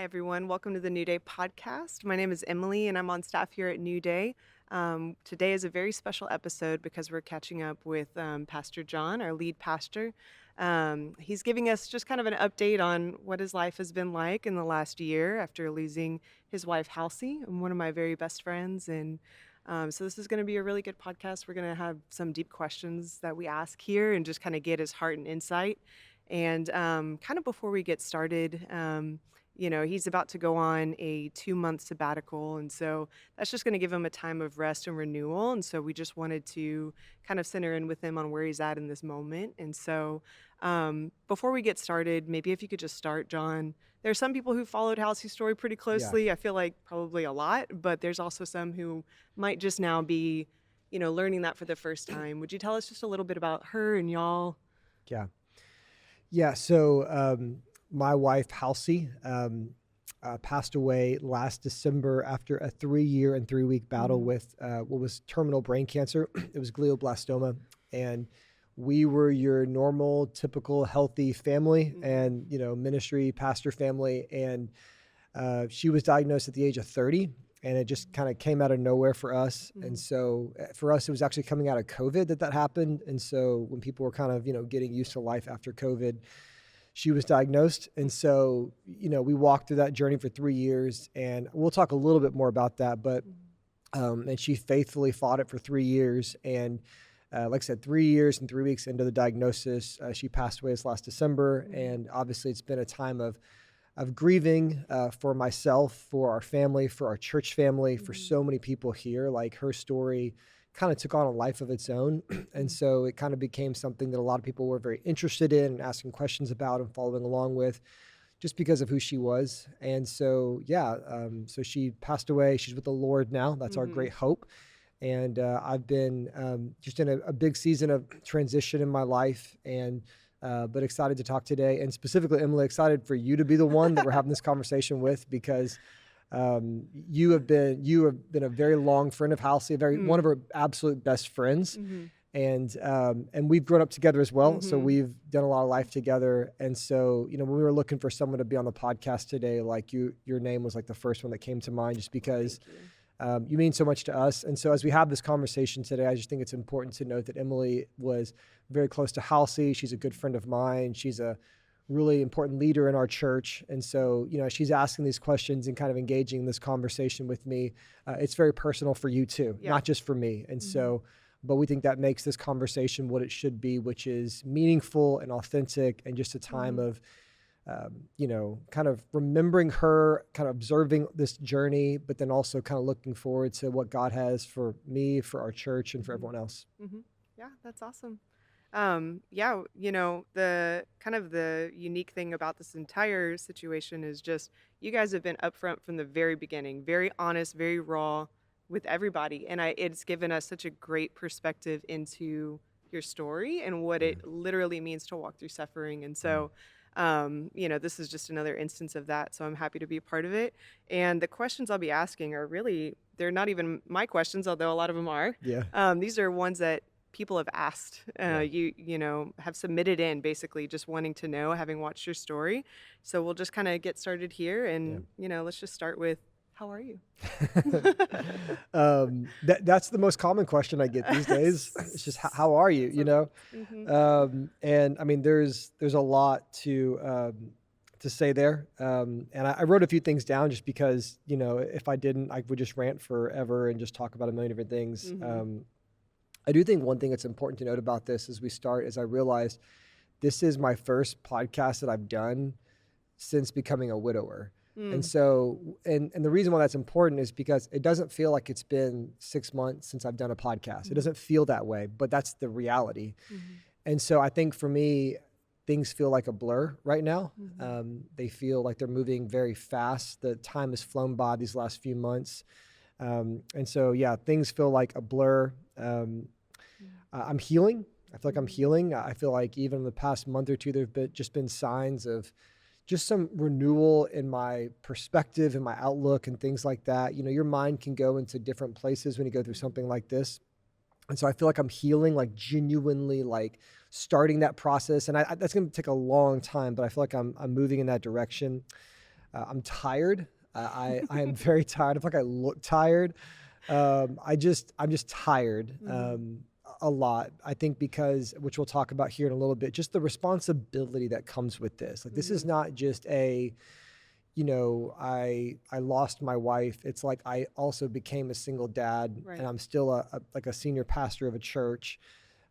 everyone. Welcome to the New Day podcast. My name is Emily, and I'm on staff here at New Day. Today is a very special episode because we're catching up with Pastor John, our lead pastor. He's giving us just kind of an update on what his life has been like in the last year after losing his wife, Halcie, and one of my very best friends. And so this is going to be a really good podcast. We're going to have some deep questions that we ask here and just kind of get his heart and insight. And kind of before we get started, he's about to go on a 2-month sabbatical. And so that's just going to give him a time of rest and renewal. And so we just wanted to kind of center in with him on where he's at in this moment. And so before we get started, maybe if you could just start, John. There are some people who followed Halcie's story pretty closely. I feel like probably a lot, but there's also some who might just now be, learning that for the first time. Would you tell us just a little bit about her and y'all? Yeah. So my wife, Halcie, passed away last December after a 3-year and 3-week battle with what was terminal brain cancer. It was glioblastoma. And we were your normal, typical, healthy family and, ministry, pastor family. And she was diagnosed at the age of 30. And it just kind of came out of nowhere for us. And so for us, it was actually coming out of COVID that happened. And so when people were kind of, getting used to life after COVID, she was diagnosed. And so, we walked through that journey for 3 years, and we'll talk a little bit more about that. But, and she faithfully fought it for 3 years. And like I said, 3 years and 3 weeks into the diagnosis, she passed away this last December. And obviously it's been a time of grieving for myself, for our family, for our church family, for so many people here. Like, her story kind of took on a life of its own. And so it kind of became something that a lot of people were very interested in and asking questions about and following along with, just because of who she was. And so, so she passed away. She's with the Lord now. That's our great hope. And I've been just in a big season of transition in my life, and but excited to talk today. And specifically, Emily, excited for you to be the one that we're having this conversation with, because you have been a very long friend of Halcie, one of her absolute best friends. And we've grown up together as well. So we've done a lot of life together. And so, when we were looking for someone to be on the podcast today, like your name was like the first one that came to mind, just because you mean so much to us. And so as we have this conversation today, I just think it's important to note that Emily was very close to Halcie. She's a good friend of mine. She's a really important leader in our church. And so, she's asking these questions and kind of engaging in this conversation with me. It's very personal for you too, not just for me. And so, but we think that makes this conversation what it should be, which is meaningful and authentic, and just a time of, kind of remembering her, kind of observing this journey, but then also kind of looking forward to what God has for me, for our church, and for everyone else. Yeah, that's awesome. The kind of the unique thing about this entire situation is just you guys have been upfront from the very beginning, very honest, very raw with everybody. And it's given us such a great perspective into your story and what it literally means to walk through suffering. And so, this is just another instance of that. So I'm happy to be a part of it. And the questions I'll be asking are really, they're not even my questions, although a lot of them are. These are ones that people have asked, have submitted in, basically just wanting to know, having watched your story. So we'll just kind of get started here, and let's just start with, how are you? That's the most common question I get these days. It's just, how are you? And I mean, there's a lot to say there. And I wrote a few things down just because, if I didn't, I would just rant forever and just talk about a million different things. I do think one thing that's important to note about this as we start is I realized this is my first podcast that I've done since becoming a widower. And so, and the reason why that's important is because it doesn't feel like it's been 6 months since I've done a podcast. It doesn't feel that way, but that's the reality. And so I think for me, things feel like a blur right now. They feel like they're moving very fast. The time has flown by these last few months. And so, things feel like a blur. I'm healing. I feel like I'm healing. I feel like even in the past month or two, there've just been signs of just some renewal in my perspective and my outlook and things like that. Your mind can go into different places when you go through something like this. And so I feel like I'm healing, like genuinely, like starting that process. And that's going to take a long time, but I feel like I'm moving in that direction. I'm tired. I am very tired. I feel like I look tired. I'm just tired. Mhm. A lot. I think because, which we'll talk about here in a little bit, just the responsibility that comes with this. Like, this is Mhm. not just I lost my wife. It's like I also became a single dad, and Right. I'm still like a senior pastor of a church,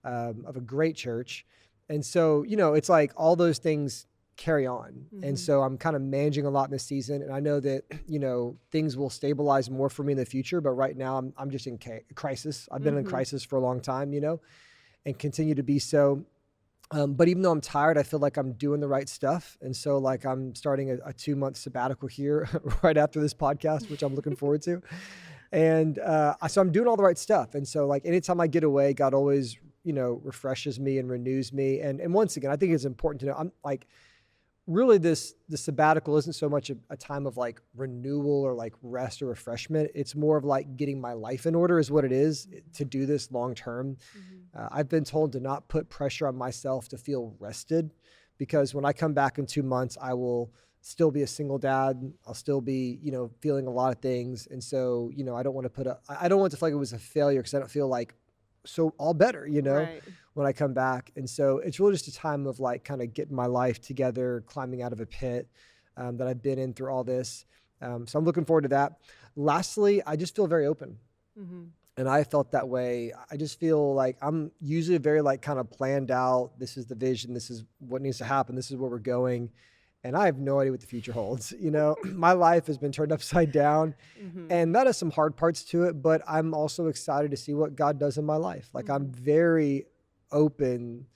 of a great church. And so, it's like all those things carry on. And Mhm. so I'm kind of managing a lot in this season. And I know that, things will stabilize more for me in the future. But right now I'm just in crisis. I've been in Mhm. crisis for a long time, and continue to be so. But even though I'm tired, I feel like I'm doing the right stuff. And so, like, I'm starting a 2-month sabbatical here right after this podcast, which I'm looking forward to. And so I'm doing all the right stuff. And so, like, anytime I get away, God always, refreshes me and renews me. And once again, I think it's important to know, I'm like, really, the sabbatical isn't so much a time of like renewal or like rest or refreshment. It's more of like getting my life in order is what it is, to do this long term. Mhm. I've been told to not put pressure on myself to feel rested, because when I come back in 2 months, I will still be a single dad. I'll still be, feeling a lot of things. And so, I don't want to I don't want to feel like it was a failure, because I don't feel like so all better, Right. when I come back. And so it's really just a time of like kind of getting my life together, climbing out of a pit that I've been in through all this. So I'm looking forward to that. Lastly, I just feel very open. Mhm. And I felt that way. I just feel like I'm usually very like kind of planned out. This is the vision. This is what needs to happen. This is where we're going. And I have no idea what the future holds. My life has been turned upside down, Mhm. and that has some hard parts to it, but I'm also excited to see what God does in my life. Like, I'm Mhm. very open.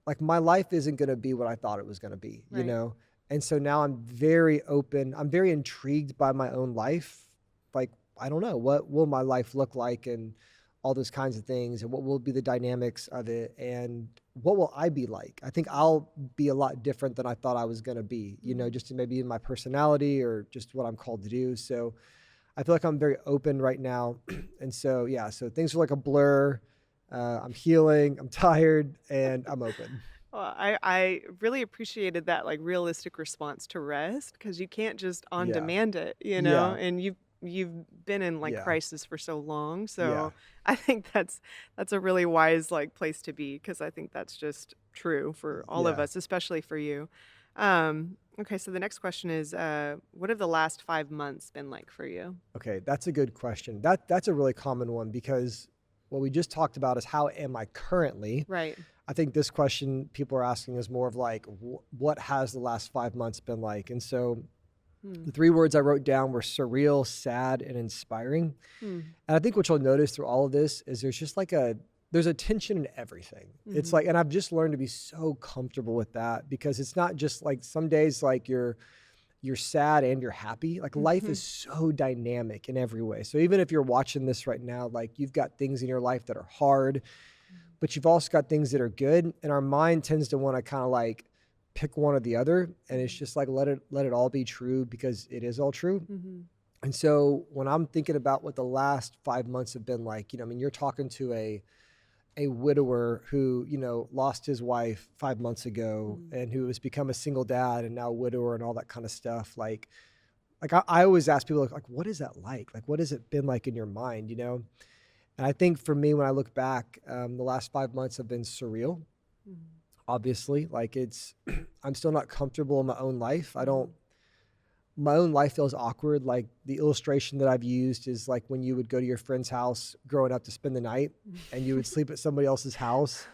Like, my life isn't going to be what I thought it was going to be, Right. And so now I'm very open. I'm very intrigued by my own life. Like, I don't know, what will my life look like, and all those kinds of things, and what will be the dynamics of it, and what will I be like? I think I'll be a lot different than I thought I was going to be, Mhm. just in maybe in my personality or just what I'm called to do. So I feel like I'm very open right now. And so, yeah, so things are like a blur. I'm healing, I'm tired, and I'm open. Well, I really appreciated that, like, realistic response to rest, because you can't just on Yeah. demand it, Yeah. and you've been in, like, Yeah. crisis for so long, Yeah. so I think that's a really wise, like, place to be, because I think that's just true for all of Yeah. us, especially for you. Okay, so the next question is, what have the last 5 months been like for you? Okay, that's a good question. That's a really common one, because what we just talked about is how am I currently? Right. I think this question people are asking is more of like, what has the last 5 months been like? And so Hmm. the 3 words I wrote down were surreal, sad, and inspiring. Hmm. And I think what you'll notice through all of this is there's a tension in everything. It's Mhm. like, and I've just learned to be so comfortable with that, because it's not just like some days like you're sad and you're happy. Like, life is Mhm. so dynamic in every way. So even if you're watching this right now, like, you've got things in your life that are hard, but you've also got things that are good. And our mind tends to want to kind of like pick one or the other. And it's Mhm. just like, let it all be true, because it is all true. Mhm. And so when I'm thinking about what the last 5 months have been like, I mean, you're talking to a widower who, lost his wife 5 months ago, Mhm. and who has become a single dad and now a widower and all that kind of stuff. Like I always ask people, like, what is that like? Like, what has it been like in your mind, And I think for me, when I look back, the last 5 months have been surreal. Mhm. Obviously, like, I'm still not comfortable in my own life. Mhm. My own life feels awkward. Like, the illustration that I've used is like when you would go to your friend's house growing up to spend the night, and you would sleep at somebody else's house,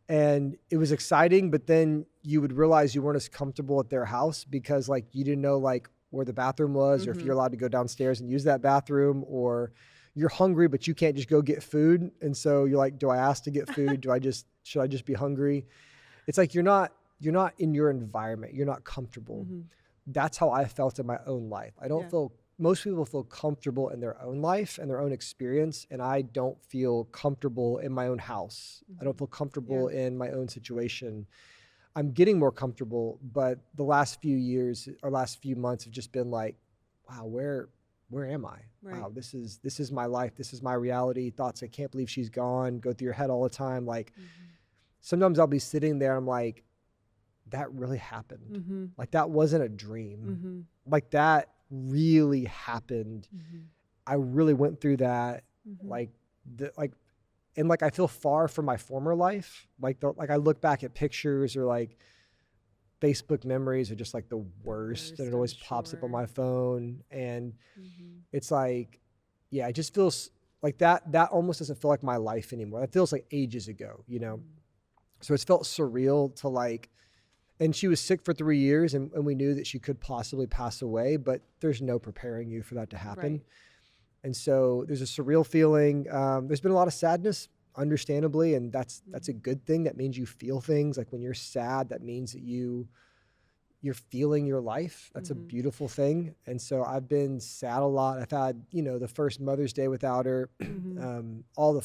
and it was exciting, but then you would realize you weren't as comfortable at their house, because like you didn't know like where the bathroom was, or if you're Mhm. allowed to go downstairs and use that bathroom, or you're hungry but you can't just go get food. And so you're like, do I ask to get food? Should I just be hungry? It's like you're not in your environment. You're not comfortable. Mhm. That's how I felt in my own life. I don't Yeah. feel Most people feel comfortable in their own life and their own experience, and I don't feel comfortable in my own house. I don't Mhm. feel Yeah. comfortable in my own situation. I'm getting more comfortable, but the last few years or last few months have just been like, wow, where am I? Right. Wow, this is my life. This is my reality. Thoughts, I can't believe she's gone, go through your head all the time. Like, Mhm. sometimes I'll be sitting there, I'm like, that really happened. Mhm. Like, that wasn't a dream. Mhm. like that really happened. Mhm. I really went through that. Mhm. Like and like I feel far from my former life. Like I look back at pictures or like Facebook memories are just like the The worst, and worst, it I'm always pops up on sure. my phone. And Mhm. it's like, yeah, it just feels like that almost doesn't feel like my life anymore. That feels like ages ago, you know? Mm. So it's felt surreal to like, and she was sick for 3 years, and we knew that she could possibly pass away, but there's no preparing you for that to happen. Right. And so there's a surreal feeling. There's been a lot of sadness, understandably, and that's a Mhm. good thing. That means you feel things. Like when you're sad, that means that you're feeling your life. That's a Mhm. beautiful thing. And so I've been sad a lot. I've had, the first Mother's Day without her, Mhm. all the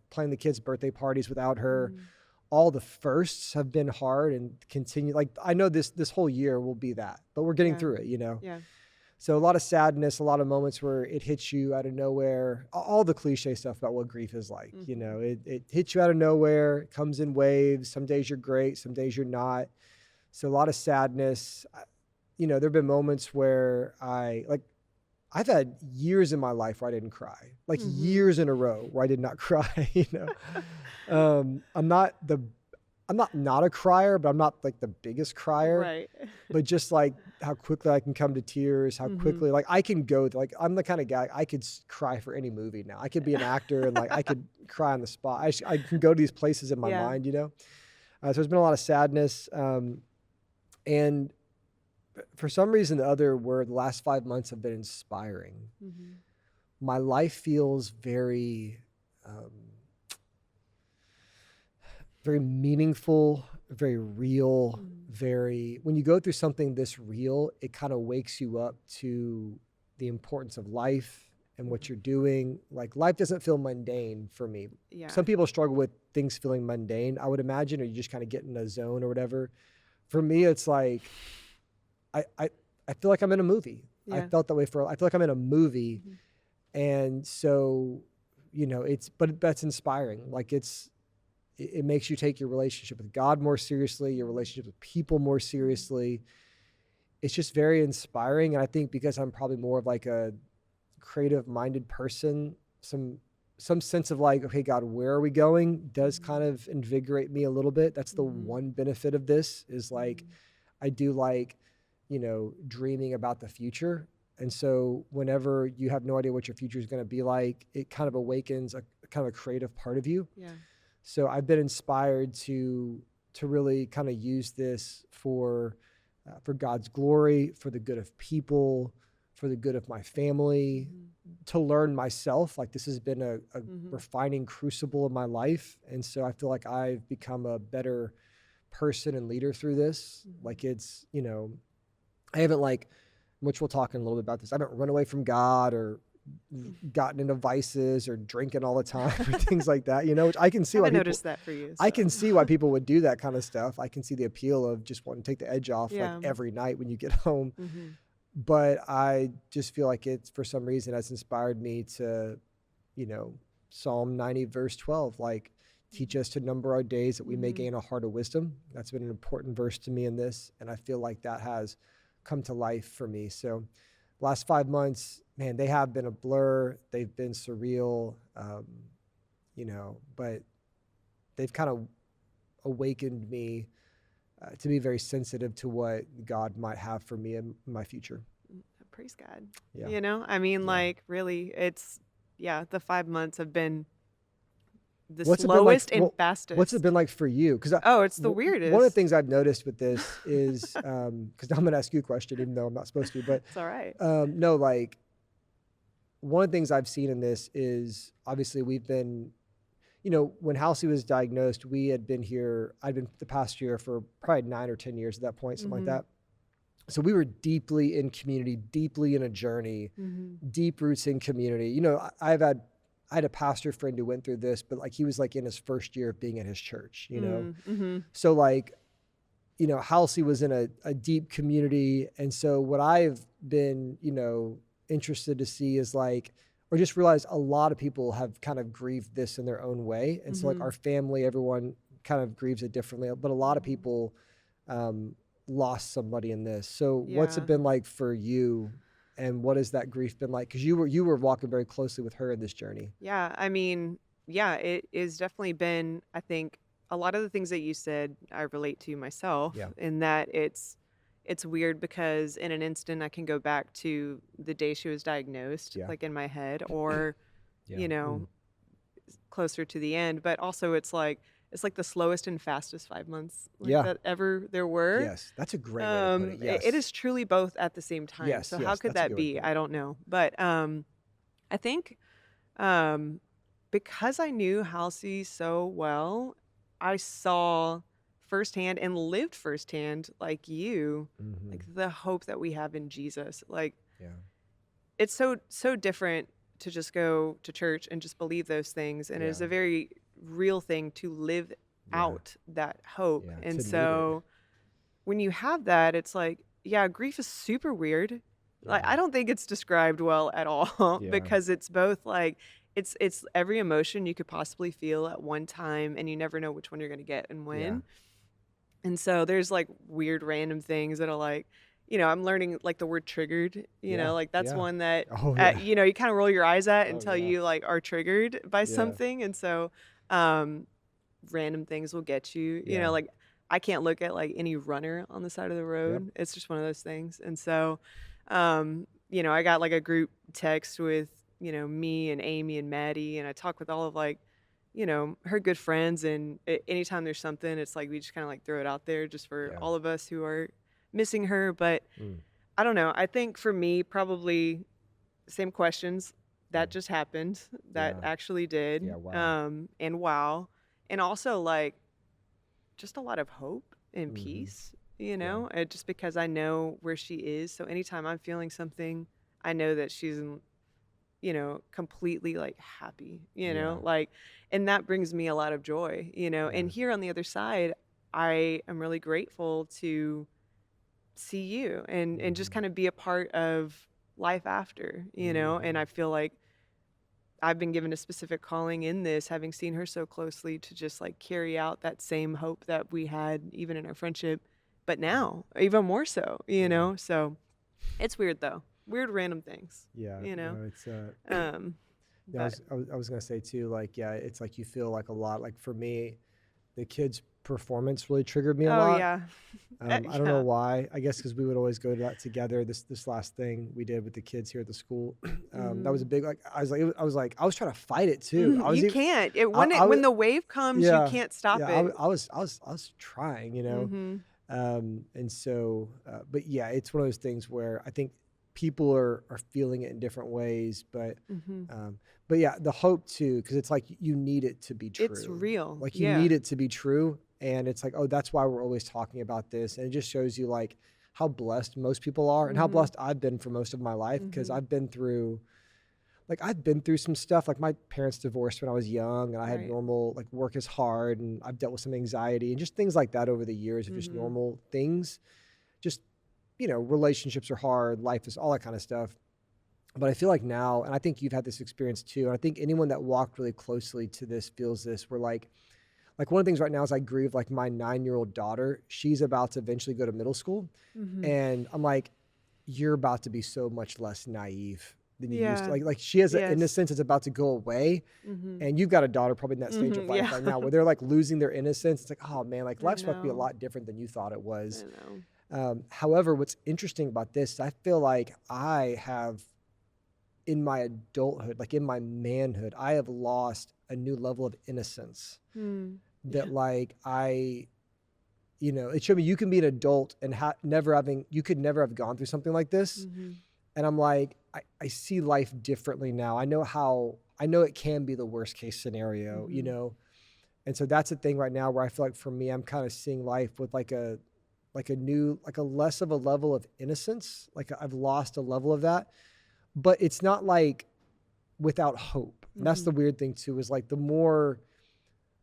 playing the kids' birthday parties without her. Mhm. All the firsts have been hard and continue. Like I know this whole year will be that, but we're getting Yeah. through it. Yeah. So a lot of sadness, a lot of moments where it hits you out of nowhere. All the cliche stuff about what grief is like. Mhm. It hits you out of nowhere. It comes in waves. Some days you're great, some days you're not. So a lot of sadness. There've been moments where I've had years in my life where I didn't cry, like Mhm. years in a row where I did not cry. I'm not a crier, but I'm not like the biggest crier. Right. But just like how quickly I can come to tears, how Mhm. quickly, like I can go, like I'm the kind of guy, I could cry for any movie now. I could be an actor and like I could cry on the spot. I can go to these places in my Yeah. mind. So there's been a lot of sadness. And for some reason or the other, where the last 5 months have been inspiring. Mhm. My life feels um, very meaningful, very real, Mhm. when you go through something this real, it kind of wakes you up to the importance of life and what Mhm. you're doing. Like life doesn't feel mundane for me. Yeah. Some people struggle with things feeling mundane, I would imagine, or you just kind of get in a zone or whatever. For me, it's like, I, I, I feel like I'm in a movie. Yeah. I feel like I'm in a movie. Mhm. And so, but that's inspiring. Like it makes you take your relationship with God more seriously, your Mhm. relationship with people more Mhm. seriously. It's just very inspiring. And I think because I'm probably more of like a creative minded person, some sense of like, okay, God, where are we going, does kind Mhm. of invigorate me a little bit. That's the Mhm. one benefit of this, is like Mhm. I do like, dreaming about the future. And so whenever you have no idea what your future is going to be like, it kind of awakens a kind of a creative part of you. Yeah. So I've been inspired to really kind of use this for God's glory, for the good of people, for the good of my family, Mhm. to learn myself. Like this has been a Mhm. refining crucible in my life, and so I feel like I've become a better person and leader through this. Mhm. Like I haven't like, which we'll talk in a little bit about this. I haven't run away from God or gotten into vices or drinking all the time or things like that, which Haven't noticed that for you, I so. can see why people would do that kind of stuff. I can see the appeal of just wanting to take the edge off like Yeah. every night when you get home. Mhm. But I just feel like it's, for some reason, has inspired me to, you know, Psalm 90 verse 12, like teach Mhm. us to number our days that we may Mhm. gain a heart of wisdom. That's been an important verse to me in this. And I feel like that has come to life for me. So last 5 months, man, they have been a blur. They've been surreal, but they've kind of awakened me to be very sensitive to what God might have for me in my future. Mm, praise God. Yeah. I mean, Yeah. like, really, yeah, the 5 months have been the What's it been like? slowest and What's it fastest. been like for you? Because Oh, it's the one of the weirdest. things I've noticed with this is, because I'm going to ask you a question, even though I'm not supposed to, but It's all right. no, like one of the things I've seen in this is obviously we've been, when Halcie was diagnosed, I'd been the past year for probably 9 or 10 years at that point, something like Mhm. that. So we were deeply in community, deeply in a journey, Mhm. deep roots in community. I had a pastor friend who went through this, but like he was like in his first year of being at his church. Mm, mhm. So like, Halcie was in a deep community. And so what I've been, interested to see is like, or just realize a lot of people have kind of grieved this in their own way. And so like Mhm. our family, everyone kind of grieves it differently, but a lot of Mhm. people, um, lost somebody in this. So what's it Yeah. been like for you, and what has that grief been like? Because you were walking very closely with her in this journey. Yeah. I mean, yeah, it is definitely been, I think, a lot of the things that you said I relate to myself Yeah. in that it's weird because in an instant I can go back to the day she was diagnosed, Yeah. like in my head, or, Yeah. you know, closer to the end, but also it's like the slowest and fastest 5 months like Yeah. that ever there were. Yes. That's a great way to put it. It Yes. is truly both at the same time. Yes. So how Yes. could That's a that good way to be? put it. I don't know. But I think um because I knew Halsey so well, I saw firsthand and lived firsthand like you, Mm-hmm. like the hope that we have in Jesus. Like Yeah. it's so different to just go to church and just believe those things, and it Yeah. is a very real thing to live Yeah. out that hope. Yeah. And To need it. so when you have that, it's like, yeah, grief is super weird. Like Yeah. I don't think it's described well at all Yeah. because it's both like it's every emotion you could possibly feel at one time and you never know which one you're going to get and Yeah. when. And so there's like weird random things that are like, I'm learning like the word triggered, Yeah. like that's Yeah. one that, Oh yeah. you kind of roll your eyes at Oh until yeah. you like are triggered by Yeah. something. And so, um, random things will get you, Yeah. like I can't look at like any runner on the side of the Yep. road. It's just one of those things. And so, I got like a group text with, me and Amy and Maddie, and I talk with all of like, her good friends. And anytime there's something, it's like we just kind of like throw it out there just for Yeah. all of us who are missing her. But Mm. I don't know. I think for me, probably same questions that Mm. just happened, that Yeah. actually did. Yeah. Wow. And wow. And also like just a lot of hope and Mm-hmm. peace, Yeah. just because I know where she is. So anytime I'm feeling something, I know that she's completely like happy, Yeah. like, and that brings me a lot of joy, Yeah. and here on the other side, I am really grateful to see you and just Mm-hmm. kind of be a part of life after, and Mm-hmm. I feel like I've been given a specific calling in this, having seen her so closely, to just like carry out that same hope that we had even in our friendship, but now even more so, Yeah. so it's weird though, weird random things, Yeah. No, it's um yeah, but I was gonna say too, like, yeah, it's like you feel like a lot. Like for me, the kids' performance really triggered me a oh lot. yeah. I don't know Yeah. why. I guess because we would always go to that together. This last thing we did with the kids here at the school, that was a Mhm. big like. I was trying to fight it too. I was You even can't. It I was when the wave comes, you yeah can't stop it. I was trying, Mhm. and so but yeah, it's one of those things where I think people are feeling it in different ways, Mhm. um, but yeah, the hope too, because it's like you need it to be It's true. real. Like you Yeah. need it to be true. And it's like, oh, that's why we're always talking about this. And it just shows you like how blessed most people are and how Mhm. blessed I've been for most of my life. Because Mhm. I've been through some stuff. Like my parents divorced when I was young and I had Right. normal, like work is hard and I've dealt with some anxiety and just things like that over the years of just Mhm. normal things. Just, relationships are hard, life is all that kind of stuff. But I feel like now, and I think you've had this experience too, and I think anyone that walked really closely to this feels this, where like one of the things right now is I grieve like my 9-year-old daughter. She's about to eventually go to middle school. Mhm. And I'm like, you're about to be so much less naive than you used to. Yeah. Like she has an Yes. innocence that's about to go away. Mhm. And you've got a daughter probably in that stage of Mhm. life Yeah. right now where they're like losing their innocence. It's like, oh man, like I life's about to be a know. lot different than you thought it I was. know. However, what's interesting about this is I feel like I have in my adulthood, like in my manhood, I have lost a new level of innocence Mm. that Yeah. like it showed me you can be an adult and you could never have gone through something like this. Mhm. And I'm like, I see life differently now. I know it can be the worst case scenario, Mhm. And so that's the thing right now where I feel like for me, I'm kind of seeing life with like a new, like a less of a level of innocence. Like I've lost a level of that, but it's not like without hope. And that's the Mhm. weird thing too, is like the more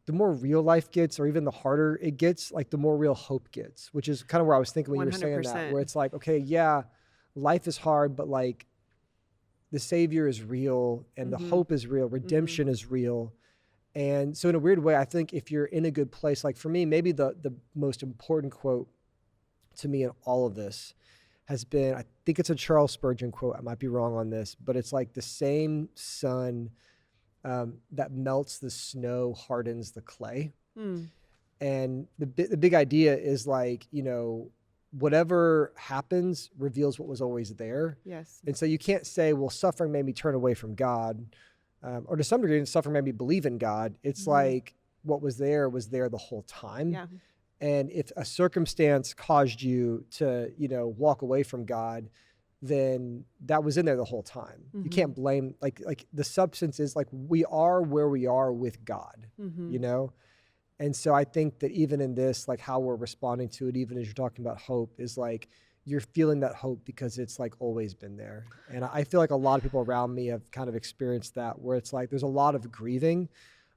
real life gets, or even the harder it gets, like the more real hope gets, which is kind of where I was thinking when you were saying that, where 100%. it's like, okay, yeah, life is hard, but like the Savior is real and the Mhm. hope is real, Mhm. redemption is real. And so in a weird way, I think if you're in a good place, like for me, maybe the most important quote to me in all of this has been, I think it's a Charles Spurgeon quote. I might be wrong on this, but it's like the same sun that melts the snow hardens the clay. Hmm. And the big idea is like, whatever happens reveals what was always there. Yes. And so you can't say, well, suffering made me turn away from God. Or to some degree, suffering made me believe in God. It's like what was there the whole time. Yeah. And if a circumstance caused you to, walk away from God, then that was in there the whole time. You can't blame, like the substance is like, we are where we are with God, And so I think that even in this, like how we're responding to it, even as you're talking about hope, is like you're feeling that hope because it's like always been there. And I feel like a lot of people around me have kind of experienced that, where it's like there's a lot of grieving,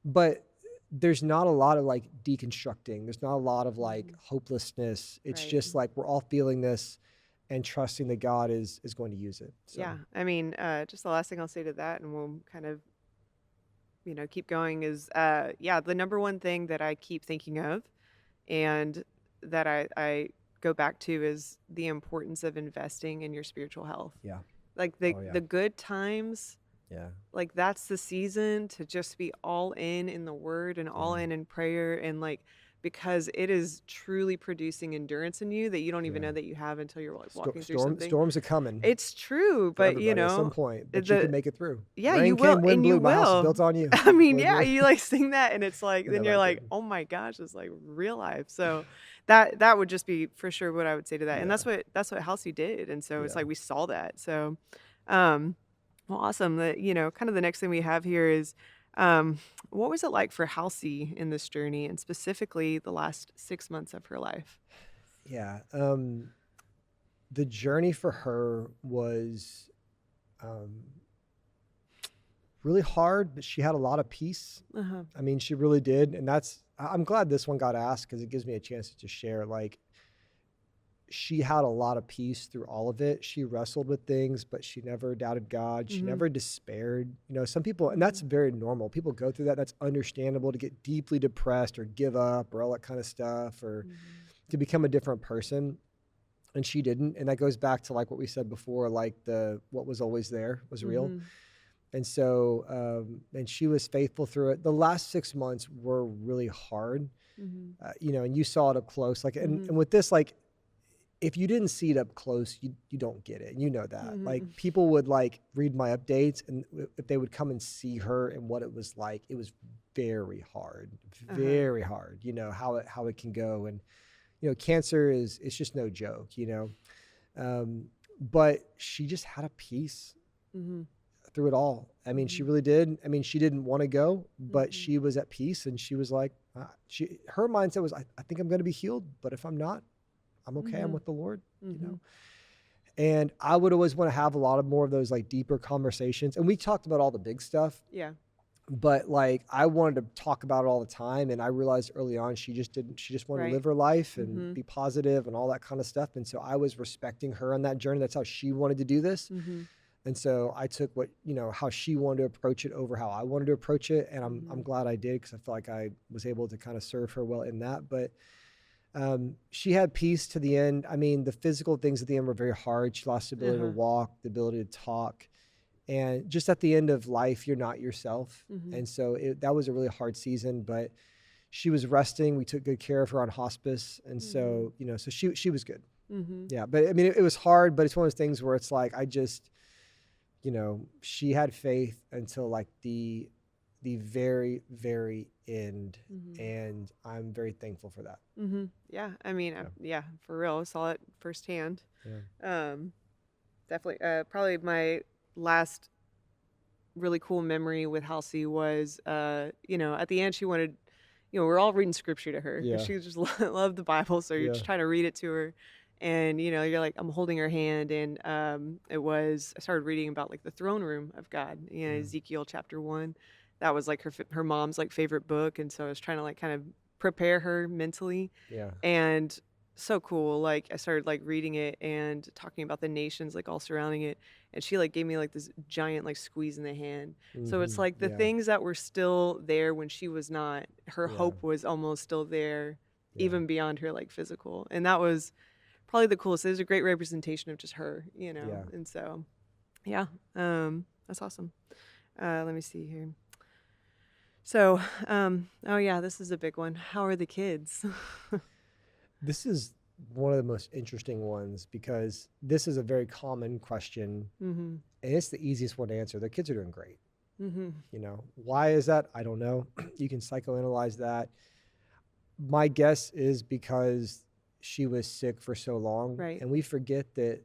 but there's not a lot of like deconstructing. There's not a lot of like hopelessness. It's just like we're all feeling this and trusting that God is going to use it. So. Yeah. I mean, just the last thing I'll say to that, and we'll kind of, keep going is, the number one thing that I keep thinking of and that I go back to is the importance of investing in your spiritual health. Yeah. Like the good times. Yeah. Like that's the season to just be all in the word and all in prayer, and like, because it is truly producing endurance in you that you don't even know that you have until you're like walking through something. Storms are coming. It's true, but at some point, but you can make it through. Yeah, Rain you will, came, wind and blew, you my house is will. built on you. I mean, yeah, you like sing that, and it's like, And then I you're like like, it. oh my gosh, it's like real life. So that would just be for sure what I would say to that, and that's what Halcie did, and so it's like we saw that. So, well, awesome. That kind of the next thing we have here is, what was it like for Halcie in this journey, and specifically the last 6 months of her life? Yeah. The journey for her was really hard, but she had a lot of peace. I mean, she really did. And I'm glad this one got asked because it gives me a chance to just share. Like, she had a lot of peace through all of it. She wrestled with things, but she never doubted God. She never despaired. Some people, and that's very normal. People go through that. That's understandable, to get deeply depressed or give up or all that kind of stuff, or to become a different person. And she didn't. And that goes back to like what we said before, like what was always there was real. And so, and she was faithful through it. The last 6 months were really hard, and you saw it up close. Like, and with this, like, if you didn't see it up close, you don't get it. You know that. Like, people would like read my updates, and if they would come and see her and what it was like, it was very hard, very hard. How it can go, and cancer it's just no joke. But she just had a peace through it all. I mean, she really did. I mean, she didn't want to go, but she was at peace, and she was like, her mindset was, I think I'm going to be healed, but if I'm not, I'm okay. I'm with the Lord, And I would always want to have a lot of more of those like deeper conversations. And we talked about all the big stuff. Yeah. But like, I wanted to talk about it all the time. And I realized early on, she just wanted to live her life and be positive and all that kind of stuff. And so I was respecting her on that journey. That's how she wanted to do this. And so I took how she wanted to approach it over how I wanted to approach it. And I'm glad I did, because I feel like I was able to kind of serve her well in that. But she had peace to the end. I mean, the physical things at the end were very hard. She lost the ability to walk, the ability to talk. And just at the end of life, you're not yourself. And so that was a really hard season, but she was resting. We took good care of her on hospice. And so, so she was good. Yeah. But I mean, it was hard, but it's one of those things where it's like, she had faith until like the very, very end. And I'm very thankful for that. Yeah. I mean, for real. I saw it firsthand. Yeah. Definitely. Probably my last really cool memory with Halcie was, at the end she wanted, we're all reading scripture to her because she just loved the Bible. So you're just trying to read it to her. And, you're like, I'm holding her hand. And I started reading about like the throne room of God, Ezekiel chapter 1. That was like her mom's like favorite book. And so I was trying to like kind of prepare her mentally. Yeah. And so cool. Like I started like reading it and talking about the nations like all surrounding it. And she like gave me like this giant like squeeze in the hand. So it's like the things that were still there when she was not, her hope was almost still there, even beyond her like physical. And that was probably the coolest. There's a great representation of just her, Yeah. and so, yeah, that's awesome. Let me see here. So, oh yeah, this is a big one. How are the kids? This is one of the most interesting ones because this is a very common question, Mm-hmm. and it's the easiest one to answer. The kids are doing great. Mm-hmm. Why is that? I don't know. You can psychoanalyze that. My guess is because she was sick for so long, Right. and we forget that,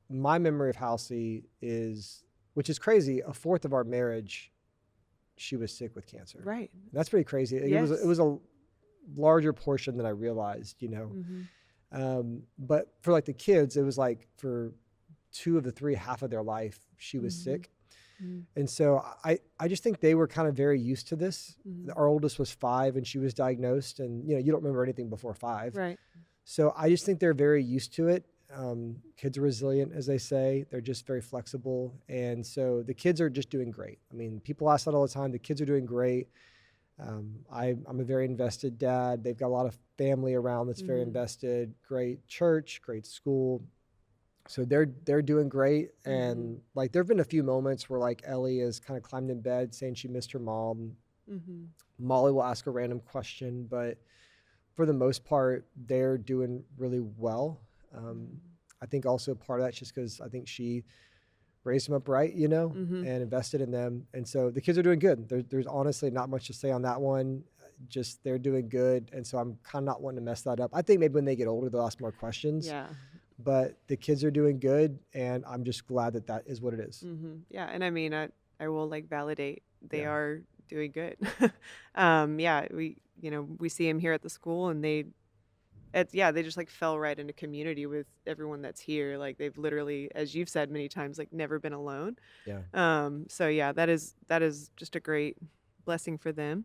my memory of Halcie is, which is crazy, a fourth of our marriage, she was sick with cancer. Right. That's pretty crazy. Yes. It was a larger portion than I realized, Mm-hmm. But for like the kids, it was like for 2 of the 3, half of their life, she was Mm-hmm. sick. Mm-hmm. And so I just think they were kind of very used to this. Mm-hmm. Our oldest was 5 and she was diagnosed, and you don't remember anything before 5. Right. So I just think they're very used to it. Kids are resilient, as they say. They're just very flexible. And so the kids are just doing great. I mean, people ask that all the time. The kids are doing great. I'm a very invested dad. They've got a lot of family around that's very Mm-hmm. invested. Great church, great school. So they're doing great. And like there've been a few moments where like Ellie has kind of climbed in bed saying she missed her mom. Mm-hmm. Molly will ask a random question, but for the most part, they're doing really well. I think also part of that's just because I think she raised them up right, Mm-hmm. and invested in them. And so the kids are doing good. There's honestly not much to say on that one. Just they're doing good. And so I'm kind of not wanting to mess that up. I think maybe when they get older, they'll ask more questions. Yeah. But the kids are doing good, and I'm just glad that that is what it is. Mm-hmm. Yeah, and I mean, I will like validate they Yeah. are doing good. Yeah, we see them here at the school, and they just like fell right into community with everyone that's here. Like they've literally, as you've said many times, like never been alone. Yeah. So yeah, that is just a great blessing for them.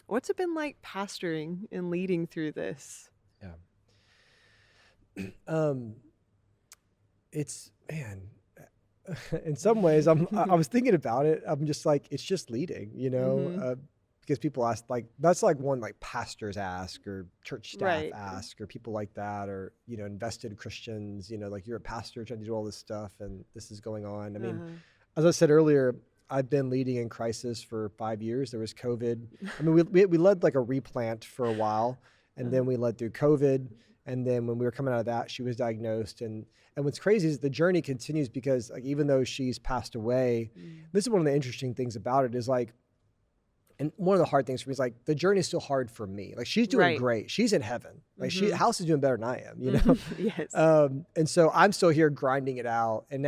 What's it been like pastoring and leading through this? Yeah. It's, man, in some ways, I was thinking about it. I'm just like, it's just leading, Mhm. because people ask, like, that's like one like pastors ask or church staff Right. ask or people like that, or, invested Christians, like you're a pastor trying to do all this stuff and this is going on. I mean, Uh-huh. as I said earlier, I've been leading in crisis for 5 years. There was COVID. I mean, we led like a replant for a while, and then we led through COVID. And then when we were coming out of that, she was diagnosed. And what's crazy is the journey continues because like, even though she's passed away, this is one of the interesting things about it is like, and one of the hard things for me is like, the journey is still hard for me. Like she's doing Right. great. She's in heaven. Like Mhm. House is doing better than I am, Yes. And so I'm still here grinding it out. And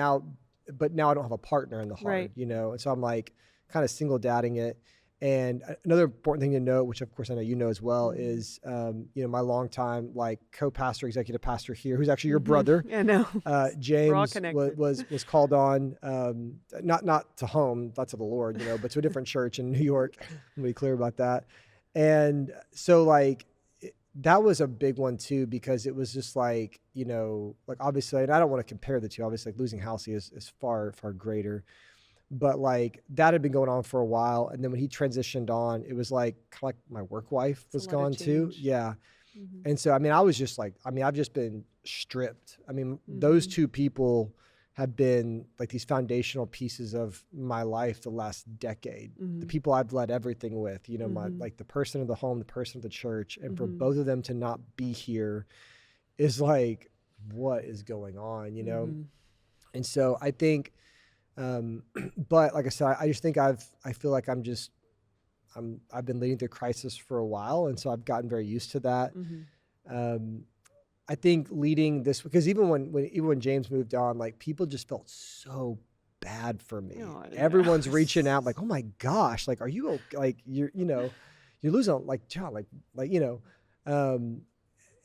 but now I don't have a partner in the Right. hard, And so I'm like kind of single dadding it. And another important thing to note, which of course I know you know as well, is my longtime like co-pastor, executive pastor here, who's actually your brother, I know. James connected. was called on, not to home, that's to the Lord, but to a different church in New York. I'm be clear about that. And so like that was a big one too, because it was just like, like obviously, and I don't want to compare the two. Obviously, like losing Halcie is far, far greater. But like that had been going on for a while. And then when he transitioned on, it was like kind of like my work wife was It's a lot of gone too. change. Yeah. Mhm. And so, I mean, I was just like, I've just been stripped. I mean, those Mhm. 2 people have been like these foundational pieces of my life the last decade. The Mhm. people I've led everything with, my, Mhm. like the person of the home, the person of the church. And for Mhm. both of them to not be here is like, what is going on, Mhm. And so I think, but like I said, I just think I feel like I've been leading through crisis for a while. And so I've gotten very used to that. Mhm. I think leading this, because even when James moved on, like people just felt so bad for me. Oh, I know. Everyone's reaching out like, oh my gosh, like, are you like, you're losing like John,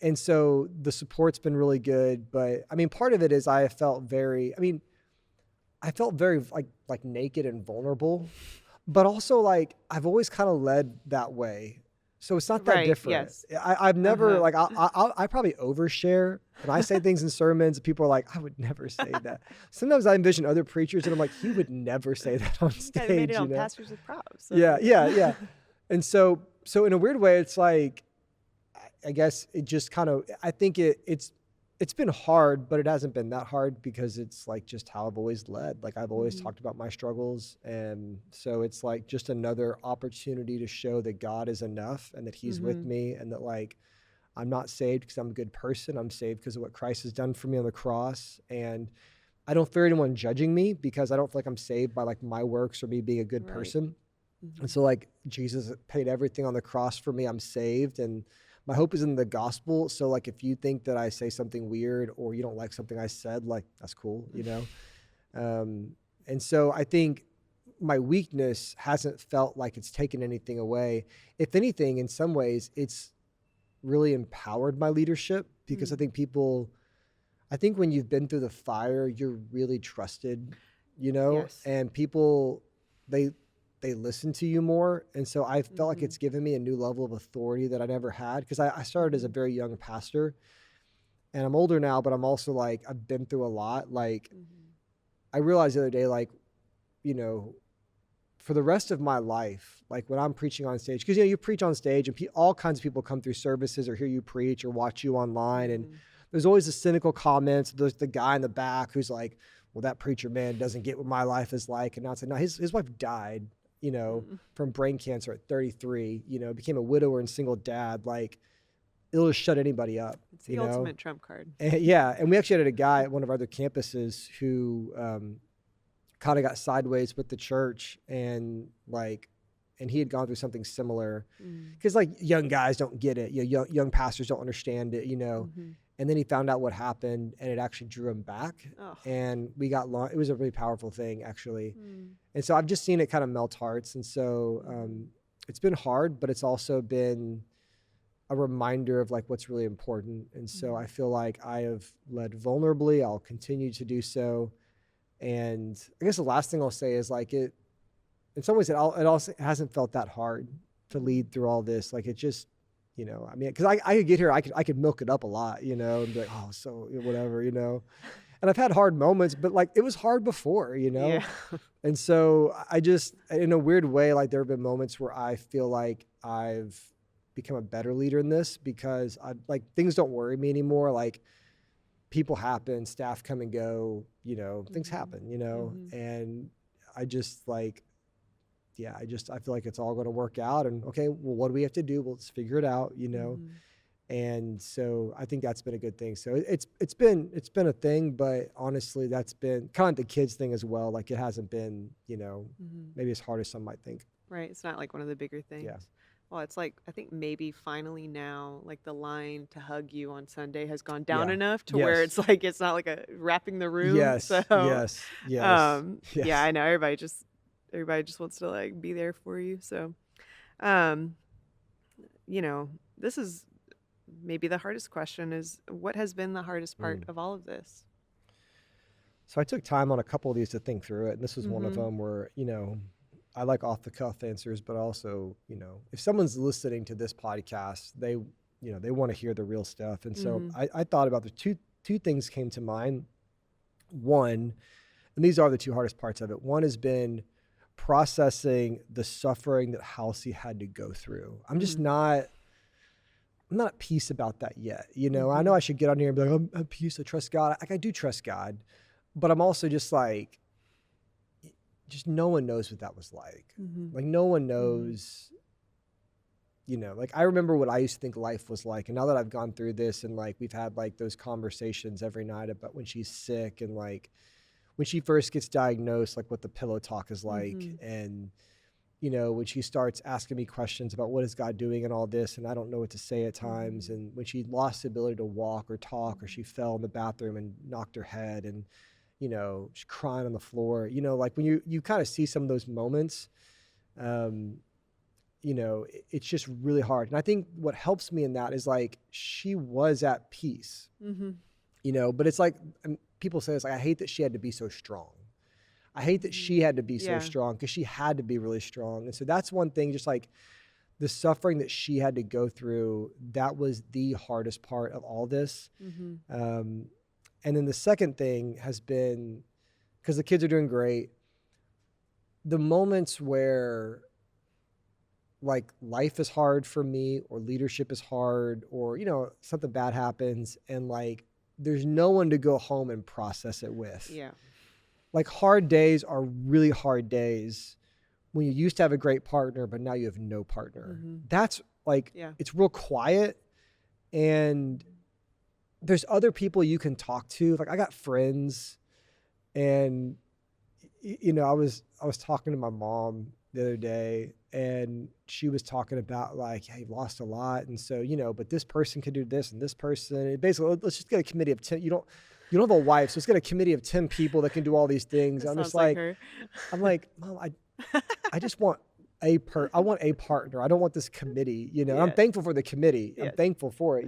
and so the support's been really good. But I mean, part of it is I felt very like naked and vulnerable, but also like I've always kind of led that way. So it's not that Right. different. Yes. I've never like Uh-huh. I probably overshare when I say things in sermons. People are like, I would never say that. Sometimes I envision other preachers and I'm like, he would never say that on You kind of made stage. it on Pastors with Props. So. Yeah. And so in a weird way, it's like I guess it just kind of, I think it's been hard, but it hasn't been that hard because it's like just how I've always led. Like I've always Mhm. talked about my struggles. And so it's like just another opportunity to show that God is enough and that he's with Mhm. me, and that like I'm not saved because I'm a good person. I'm saved because of what Christ has done for me on the cross. And I don't fear anyone judging me because I don't feel like I'm saved by like my works or me being a good Right. person. And Mhm. so like Jesus paid everything on the cross for me. I'm saved, and my hope is in the gospel. So like if you think that I say something weird or you don't like something I said, like that's cool, you know? Um, and so I think my weakness hasn't felt like it's taken anything away. If anything, in some ways, it's really empowered my leadership because Mm. I think when you've been through the fire, you're really trusted, you know, Yes. and people, they, they listen to you more. And so I felt like Mhm. it's given me a new level of authority that I never had because I started as a Mhm. very young pastor, and I'm older now, but I'm also like, I've been through a lot. Like Mhm. I realized the other day, like, you know, for the rest of my life, like when I'm preaching on stage, because, you know, you preach on stage and all kinds of people come through services or hear you preach or watch you online. And Mhm. there's always the cynical comments. There's the guy in the back who's like, well, that preacher man doesn't get what my life is like. And now it's like, no, his wife died, you know, Mm. from brain cancer at 33, you know, became a widower and single dad. Like it'll just shut anybody up, It's you the know? ultimate trump card. And, yeah. And we actually had a guy at one of our other campuses who, kind of got sideways with the church, and like, and he had gone through something similar Mm. because like young guys don't get it, you know, young pastors don't understand it, you know. Mhm. And then he found out what happened, and it actually drew him back, Oh. and we got long. It was a really powerful thing actually. Mm. And so I've just seen it kind of melt hearts. And so Mhm. it's been hard, but it's also been a reminder of like what's really important. And so I Mhm. feel like I have led vulnerably. I'll continue to do so. And I guess the last thing I'll say is like in some ways, it also hasn't felt that hard to Mhm. lead through all this. Like it just, you know, I mean, because I could get here, I could milk it up a lot, you know, and be like, oh, so whatever, you know. And I've had hard moments, but like it was hard before, you know. Yeah. And so I just, in a weird way, like there have been moments where I feel like I've become a better leader in this because I like things don't worry me anymore. Like people happen, staff come and go, you know, things Mhm. happen, you know, Mhm. and I just like, yeah, I feel like it's all going to work out. And okay, well, what do we have to do? Well, let's figure it out, you know. Mhm. And so I think that's been a good thing. So it's been a thing, but honestly, that's been kind of the kids thing as well. Like it hasn't been, you know, Mhm. maybe as hard as some might think. Right. It's not like one of the bigger Yeah. things. Well, it's like I think maybe finally now, like the line to hug you on Sunday has gone down Yeah. enough to where Yes. it's like it's not like a wrapping the room. Yes. So, Yes. Yes. yeah, Yes. I know everybody just wants to like be there for you. So, um, this is maybe the hardest question is what has been the hardest part Mm. of all of this? So I took time on a couple of these to think through it. And this was one of Mm-hmm. them where, you know, I like off the cuff answers, but also, you know, if someone's listening to this podcast, you know, they want to hear the real stuff. And so Mm-hmm. I thought about the two things came to mind. One, and these are the two hardest parts of it. One has been processing the suffering that Halcie had to go through. Mm-hmm. I'm not at peace about that yet. You know, I Mm-hmm. know I should get on here and be like, I'm at peace. I trust God. Like I do trust God, but I'm also just like, just no one knows what that was like. Mm-hmm. Like no one Mm-hmm. knows, you know, like I remember what I used to think life was like. And now that I've gone through this and like we've had like those conversations every night about when she's sick and like when she first gets diagnosed, like what the pillow talk is like. Mm-hmm. And, you know, when she starts asking me questions about what is God doing and all this, and I don't know what to say at times. Mm-hmm. And when she lost the ability to walk or talk, or she fell in the bathroom and knocked her head, and, you know, she's crying on the floor, you know, like when you kind of see some of those moments, um, you know, it's just really hard. And I think what helps me in that is like she was at peace, Mm-hmm. you know, but it's like people say it's like, I hate that she had to be so strong. I hate that Mm-hmm. she had to be so Yeah. strong because she had to be really strong. And so that's one thing, just like the suffering that she had to go through, that was the hardest part of all this. Mm-hmm. Um, and then the second thing has been, because the kids are doing great, the moments where like life is hard for me or leadership is hard or, something bad happens and like there's no one to go home and process it with. Yeah. Like hard days are really hard days when you used to have a great partner, but now you have no partner. That's like, it's real quiet and there's other people you can talk to. Like I got friends and, I was talking to my mom the other day and she was talking about like, hey, you've lost a lot. And so, but this person can do this and this person, and basically let's just get a committee of 10. You don't have a wife. So let's get a committee of 10 people that can do all these things. I'm just like, I'm like, Mom, I just want I want a partner. I don't want this committee, I'm thankful for the committee. I'm thankful for it,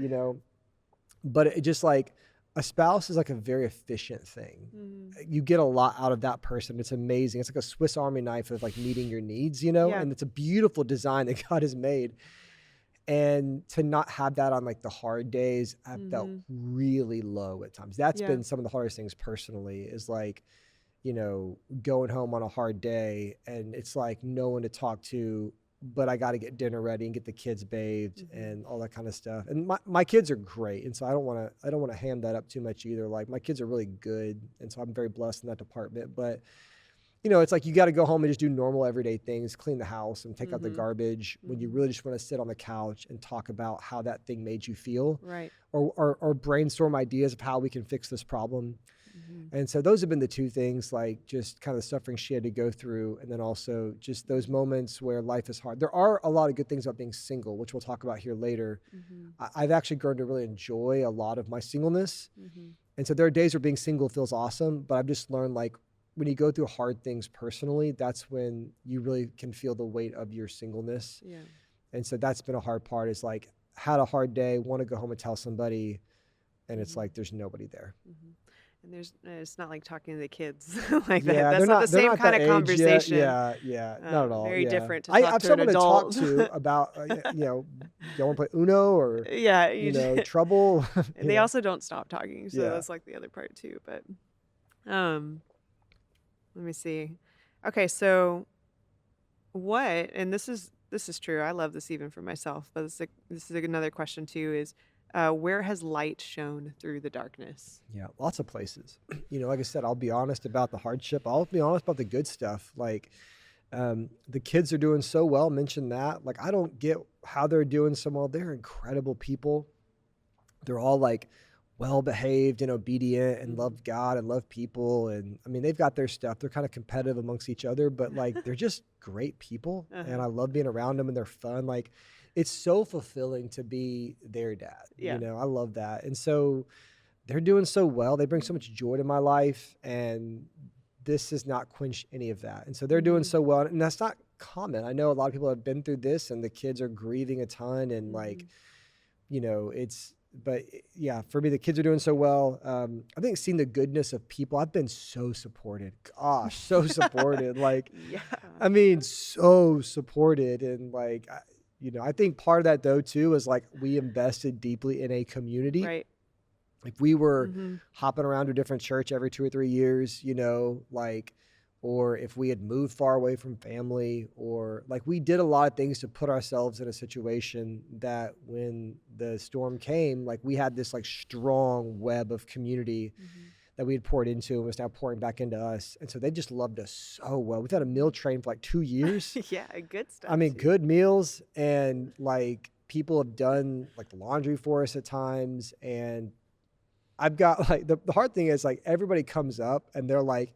but it just like a spouse is like a very efficient thing. You get a lot out of that person. It's amazing. It's like a Swiss Army knife of like meeting your needs, and it's a beautiful design that God has made. And to not have that on like the hard days, I felt really low at times. That's been some of the hardest things personally is like, going home on a hard day and it's like no one to talk to, but I got to get dinner ready and get the kids bathed and all that kind of stuff. And my kids are great. And so I don't want to ham that up too much either. Like my kids are really good. And so I'm very blessed in that department, but it's like you got to go home and just do normal everyday things, clean the house and take out the garbage when you really just want to sit on the couch and talk about how that thing made you feel. Right. Or brainstorm ideas of how we can fix this problem. And so those have been the two things, like just kind of the suffering she had to go through. And then also just those moments where life is hard. There are a lot of good things about being single, which we'll talk about here later. I've actually grown to really enjoy a lot of my singleness. And so there are days where being single feels awesome, but I've just learned like when you go through hard things personally, that's when you really can feel the weight of your singleness. Yeah. And so that's been a hard part is like had a hard day, want to go home and tell somebody, and it's like there's nobody there. And it's not like talking to the kids like that. That's not the same kind of conversation. Yeah, not at all. Very different to talk I've to an adult. to talk to about, y'all want to play Uno or, Trouble. And they also don't stop talking. So that's like the other part too. But let me see. Okay, so what, and this is true. I love this even for myself, but this is another question too is, where has light shone through the darkness? Yeah, lots of places. Like I said, I'll be honest about the hardship. I'll be honest about the good stuff. Like the kids are doing so well. Mention that. Like I don't get how they're doing so well. They're incredible people. They're all like well-behaved and obedient and love God and love people. And I mean, they've got their stuff. They're kind of competitive amongst each other, but like they're just great people. And I love being around them and they're fun. Like it's so fulfilling to be their dad. I love that. And so they're doing so well. They bring so much joy to my life and this has not quenched any of that. And so they're doing so well. And that's not common. I know a lot of people have been through this and the kids are grieving a ton and like, but yeah, for me, the kids are doing so well. I think seeing the goodness of people, I've been so supported. Gosh, so supported. Like, I mean, so supported. And like, I think part of that though too is like we invested deeply in a community. Right. If we were hopping around to a different church every 2 or 3 years, or if we had moved far away from family, or like we did a lot of things to put ourselves in a situation that when the storm came, like we had this like strong web of community that we had poured into and was now pouring back into us. And so they just loved us so well. We've had a meal train for like 2 years. Good stuff. I mean, good meals, and like people have done like the laundry for us at times. And I've got like, the hard thing is like everybody comes up and they're like,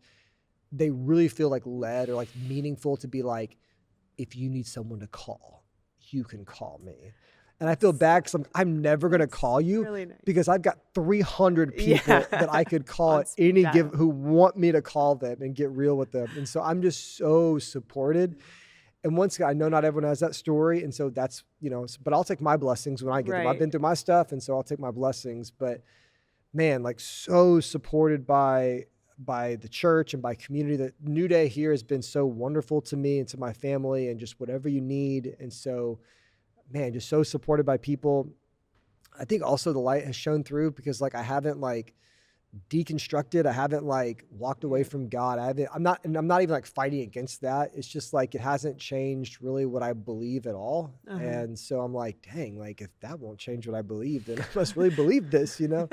they really feel like led or like meaningful to be like, if you need someone to call, you can call me. And I feel bad because I'm never going to call you really nice. Because I've got 300 people that I could call at any given who want me to call them and get real with them. And so I'm just so supported. And once again, I know not everyone has that story. And so that's, but I'll take my blessings when I get them. I've been through my stuff. And so I'll take my blessings. But man, like so supported by the church and by community. The New Day here has been so wonderful to me and to my family and just whatever you need. And so, man, just so supported by people. I think also the light has shown through because like I haven't like deconstructed. I haven't like walked away Yeah. from God. I'm not even like fighting against that. It's just like it hasn't changed really what I believe at all. Uh-huh. And so I'm like, dang, like if that won't change what I believe, then I must really believe this, you know?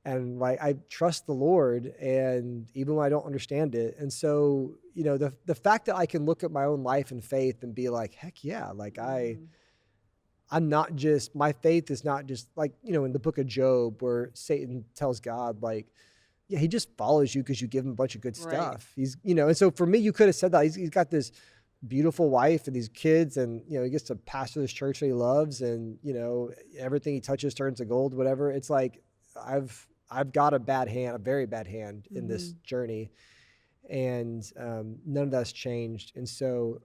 And like I trust the Lord, and even when I don't understand it. And so, the fact that I can look at my own life and faith and be like, heck yeah, like Mhm. I'm not just, my faith is not just like, in the book of Job where Satan tells God, like, yeah, he just follows you because you give him a bunch of good Right. stuff. And so for me, you could have said that he's got this beautiful wife and these kids, and, he gets to pastor this church that he loves, and, everything he touches turns to gold, whatever. It's like, I've got a bad hand, a very bad hand in this Mhm. journey. And none of that's changed. And so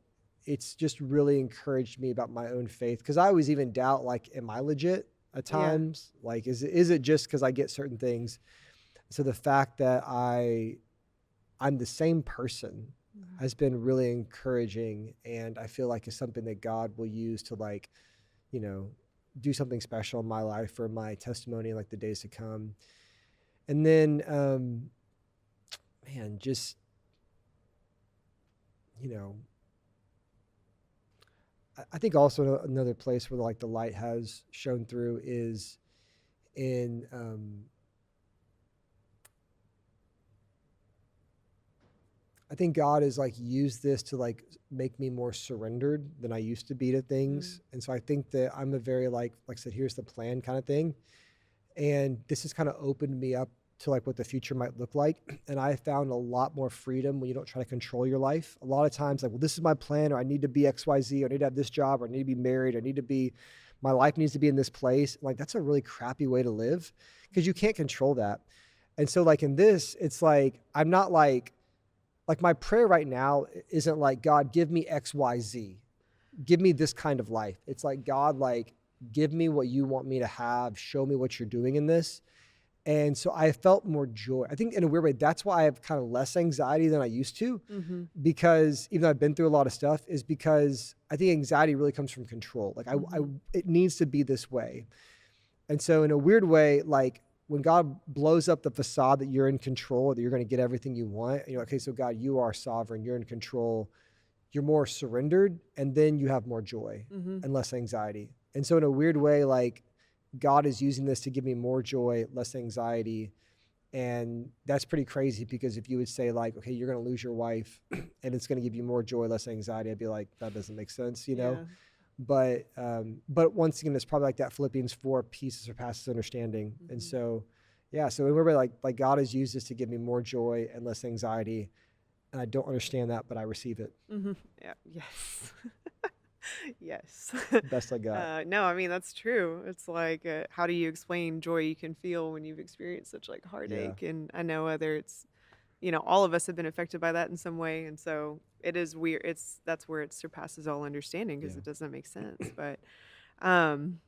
it's just really encouraged me about my own faith, because I always even doubt, like, am I legit at Yeah. times? Like, is it just because I get certain things? So the fact that I'm the same person Mhm. has been really encouraging, and I feel like it's something that God will use to, like, you know, do something special in my life for my testimony in like the days to come. And then man, just, you know, I think also another place where like the light has shown through is in I think God has like used this to like make me more surrendered than I used to be to Mhm. things. And so I think that I'm a very like I said, here's the plan kind of thing. And this has kind of opened me up to like what the future might look like. And I found a lot more freedom when you don't try to control your life. A lot of times, like, well, this is my plan, or I need to be XYZ, or I need to have this job, or I need to be married, or I need to be, my life needs to be in this place. Like, that's a really crappy way to live because you can't control that. And so, like, in this, it's like, I'm not like my prayer right now isn't like, God, give me XYZ, give me this kind of life. It's like, God, like, give me what you want me to have, show me what you're doing in this. And so I felt more joy. I think in a weird way, that's why I have kind of less anxiety than I used to, Mhm. because even though I've been through a lot of stuff, is because I think anxiety really comes from control. Like Mhm. it needs to be this way. And so in a weird way, like when God blows up the facade that you're in control, that you're going to get everything you want, okay, so God, you are sovereign, you're in control, you're more surrendered, and then you have more joy Mhm. and less anxiety. And so in a weird way, like God is using this to give me more joy, less anxiety. And that's pretty crazy, because if you would say like, okay, you're going to lose your wife and it's going to give you more joy, less anxiety, I'd be like, that doesn't make sense. Yeah. But once again, it's probably like that Philippians 4, peace that surpasses understanding. And Mhm. so, yeah, so we're like God has used this to give me more joy and less anxiety. And I don't understand that, but I receive it Mhm. Yeah. Yes. Yes. best I got. No, I mean, that's true. It's like, how do you explain joy you can feel when you've experienced such like Yeah. heartache? And I know whether it's, all of us have been affected by that in some way. And so it is weird. That's where it surpasses all understanding because Yeah. it doesn't make sense. But, um,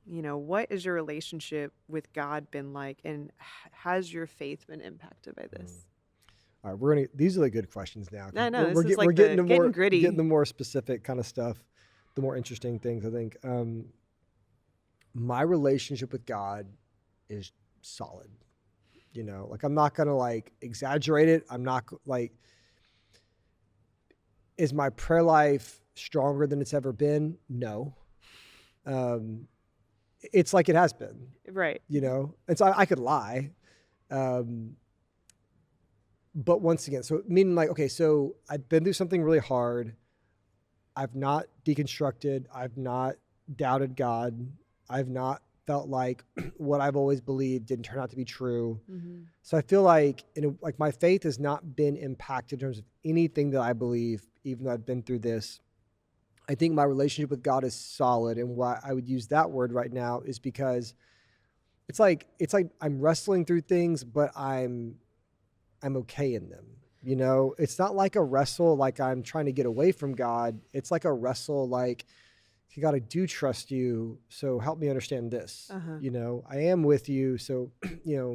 what is your relationship with God been like? And has your faith been impacted by Mm. this? All right, these are the good questions now, because No, no, this is we're like getting the to getting getting gritty. the more specific kind of stuff, the more interesting things. I think my relationship with God is solid. Like I'm not gonna like exaggerate it. I'm not like, is my prayer life stronger than it's ever been? No. Um, it's like it has been. Right. And so I could lie. Um, but once again, so meaning like, okay, so I've been through something really hard. I've not deconstructed. I've not doubted God. I've not felt like what I've always believed didn't turn out to be true. Mhm. So I feel like, like my faith has not been impacted in terms of anything that I believe, even though I've been through this. I think my relationship with God is solid, and why I would use that word right now is because it's like I'm wrestling through things, but I'm okay in them. It's not like a wrestle like I'm trying to get away from God. It's like a wrestle like, "Okay, God, I do trust you, so help me understand this. Uh-huh. I am with you, so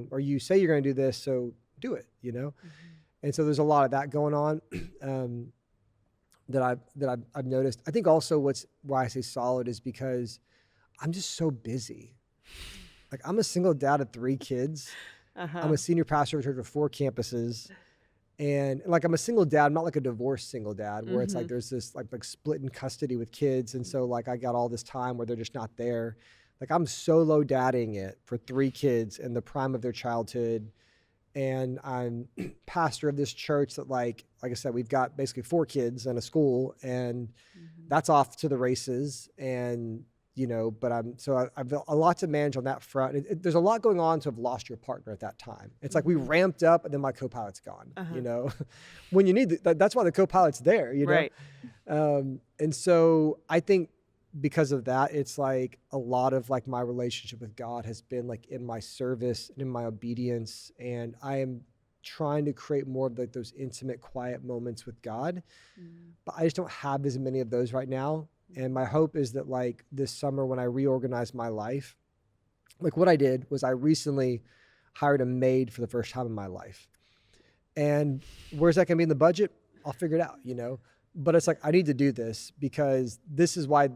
or you say you're going to do this, so do it. Mhm. And so there's a lot of that going on um, that I've noticed. I think also why I say solid is because I'm just so busy. Like I'm a single dad of 3 kids. I'm a senior pastor of a church with 4 campuses. And like, I'm a single dad. I'm not like a divorced single dad where it's like there's this like split in custody with kids. And so like I got all this time where they're just not there. Like I'm solo dadding it for 3 kids in the prime of their childhood. And I'm pastor of this church that like I said, we've got basically 4 kids and a school, and that's off to the races. And, you know, but I've a lot to manage on that front. There's a lot going on to have lost your partner at that time. It's like we ramped up and then my co-pilot's gone, you know, when you need that's why the co-pilot's there, you know? Right. And so I think because of that, it's like a lot of like my relationship with God has been like in my service and in my obedience. And I am trying to create more of like those intimate, quiet moments with God, but I just don't have as many of those right now. And my hope is that like this summer when I reorganize my life, like what I did was I recently hired a maid for the first time in my life. And where's that going to be in the budget? I'll figure it out, you know? But it's like, I need to do this because this is why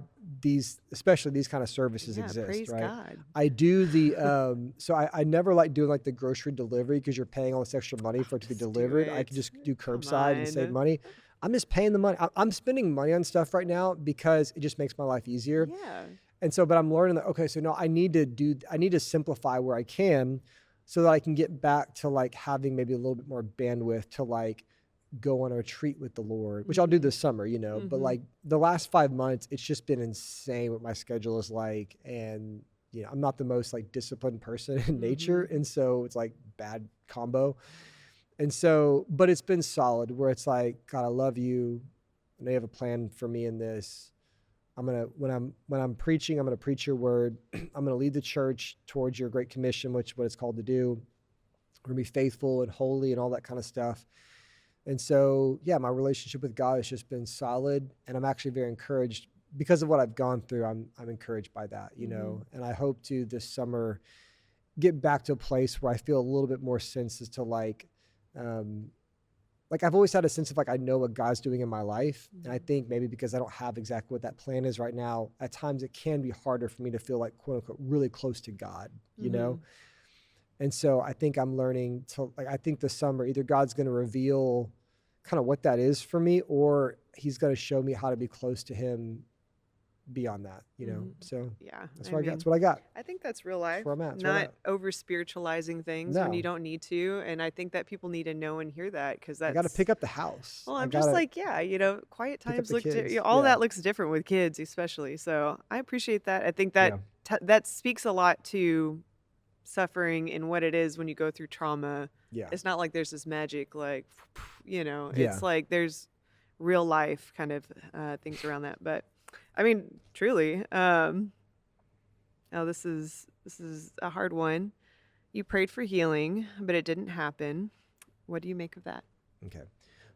especially these kind of services exist, praise right? God. I do so I never like doing like the grocery delivery because you're paying all this extra money for it to be delivered. I can just do curbside and save money. I'm just paying the money. I'm spending money on stuff right now because it just makes my life easier. Yeah. And so, but I'm learning that, okay, so no, I need to simplify where I can so that I can get back to like having maybe a little bit more bandwidth to like go on a retreat with the Lord, which I'll do this summer, you know, but like the last 5 months, it's just been insane what my schedule is like. And, you know, I'm not the most like disciplined person in nature. And so it's like bad combo. And so, but it's been solid where it's like, God, I love you. And they have a plan for me in this. When I'm preaching, I'm going to preach your word. I'm going to lead the church towards your great commission, which is what it's called to do. We're going to be faithful and holy and all that kind of stuff. And so, yeah, my relationship with God has just been solid, and I'm actually very encouraged because of what I've gone through. I'm encouraged by that, you know, and I hope to this summer get back to a place where I feel a little bit more sense as to like I've always had a sense of like, I know what God's doing in my life. And I think maybe because I don't have exactly what that plan is right now, at times it can be harder for me to feel like, quote unquote, really close to God, you know? And so I think I'm learning to like, I think this summer, either God's going to reveal kind of what that is for me, or he's going to show me how to be close to him beyond that, you know? So yeah, that's what I got. That's what I got. I think that's real life. That's where I'm at. That's not over spiritualizing things when you don't need to. And I think that people need to know and hear that because that's. I got to pick up the house. Well, I'm just like, yeah, you know, quiet times look, that looks different with kids, especially. So I appreciate that. I think that that speaks a lot to suffering and what it is when you go through trauma. Yeah. It's not like there's this magic, like, you know, it's like there's real life kind of things around that. But I mean, truly, this is a hard one. You prayed for healing, but it didn't happen. What do you make of that? Okay.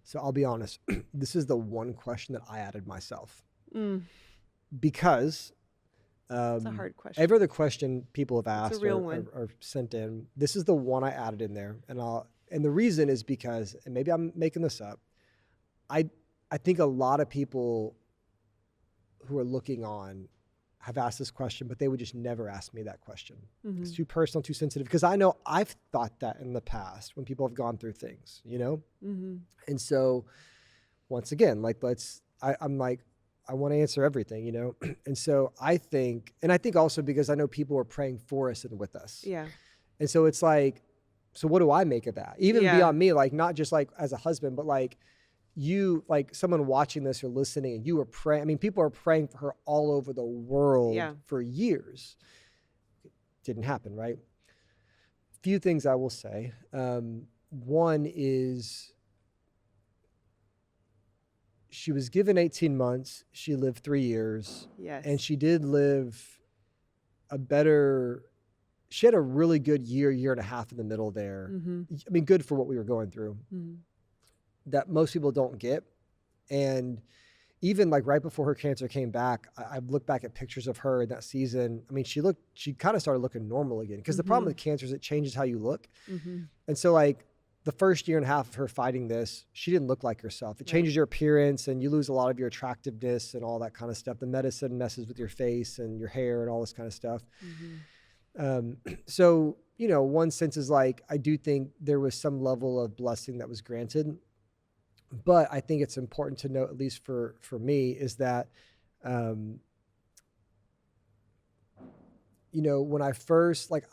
So I'll be honest. This is the one question that I added myself. Because it's a hard question. Every other question people have asked or sent in, this is the one I added in there. And the reason is because, and maybe I'm making this up, I think a lot of people who are looking on have asked this question, but they would just never ask me that question. It's too personal, too sensitive, because I know I've thought that in the past when people have gone through things, you know? And so once again, like, I'm like, I want to answer everything, you know? And so I think also because I know people are praying for us and with us. Yeah. And so it's like, so what do I make of that? Even beyond me, like not just like as a husband, but like you, like someone watching this or listening, and you are praying. I mean, people are praying for her all over the world for years. Didn't happen, right? Few things I will say. One is she was given 18 months. She lived 3 years. Yes. And she did live she had a really good year and a half in the middle there. I mean, good for what we were going through. That most people don't get. And even like right before her cancer came back, I've looked back at pictures of her in that season. I mean, she kind of started looking normal again, because the problem with cancer is it changes how you look. And so like the first year and a half of her fighting this, she didn't look like herself. It changes your appearance and you lose a lot of your attractiveness and all that kind of stuff. The medicine messes with your face and your hair and all this kind of stuff. So one sense is like, I do think there was some level of blessing that was granted. But I think it's important to note, at least for me, is that, when I first, like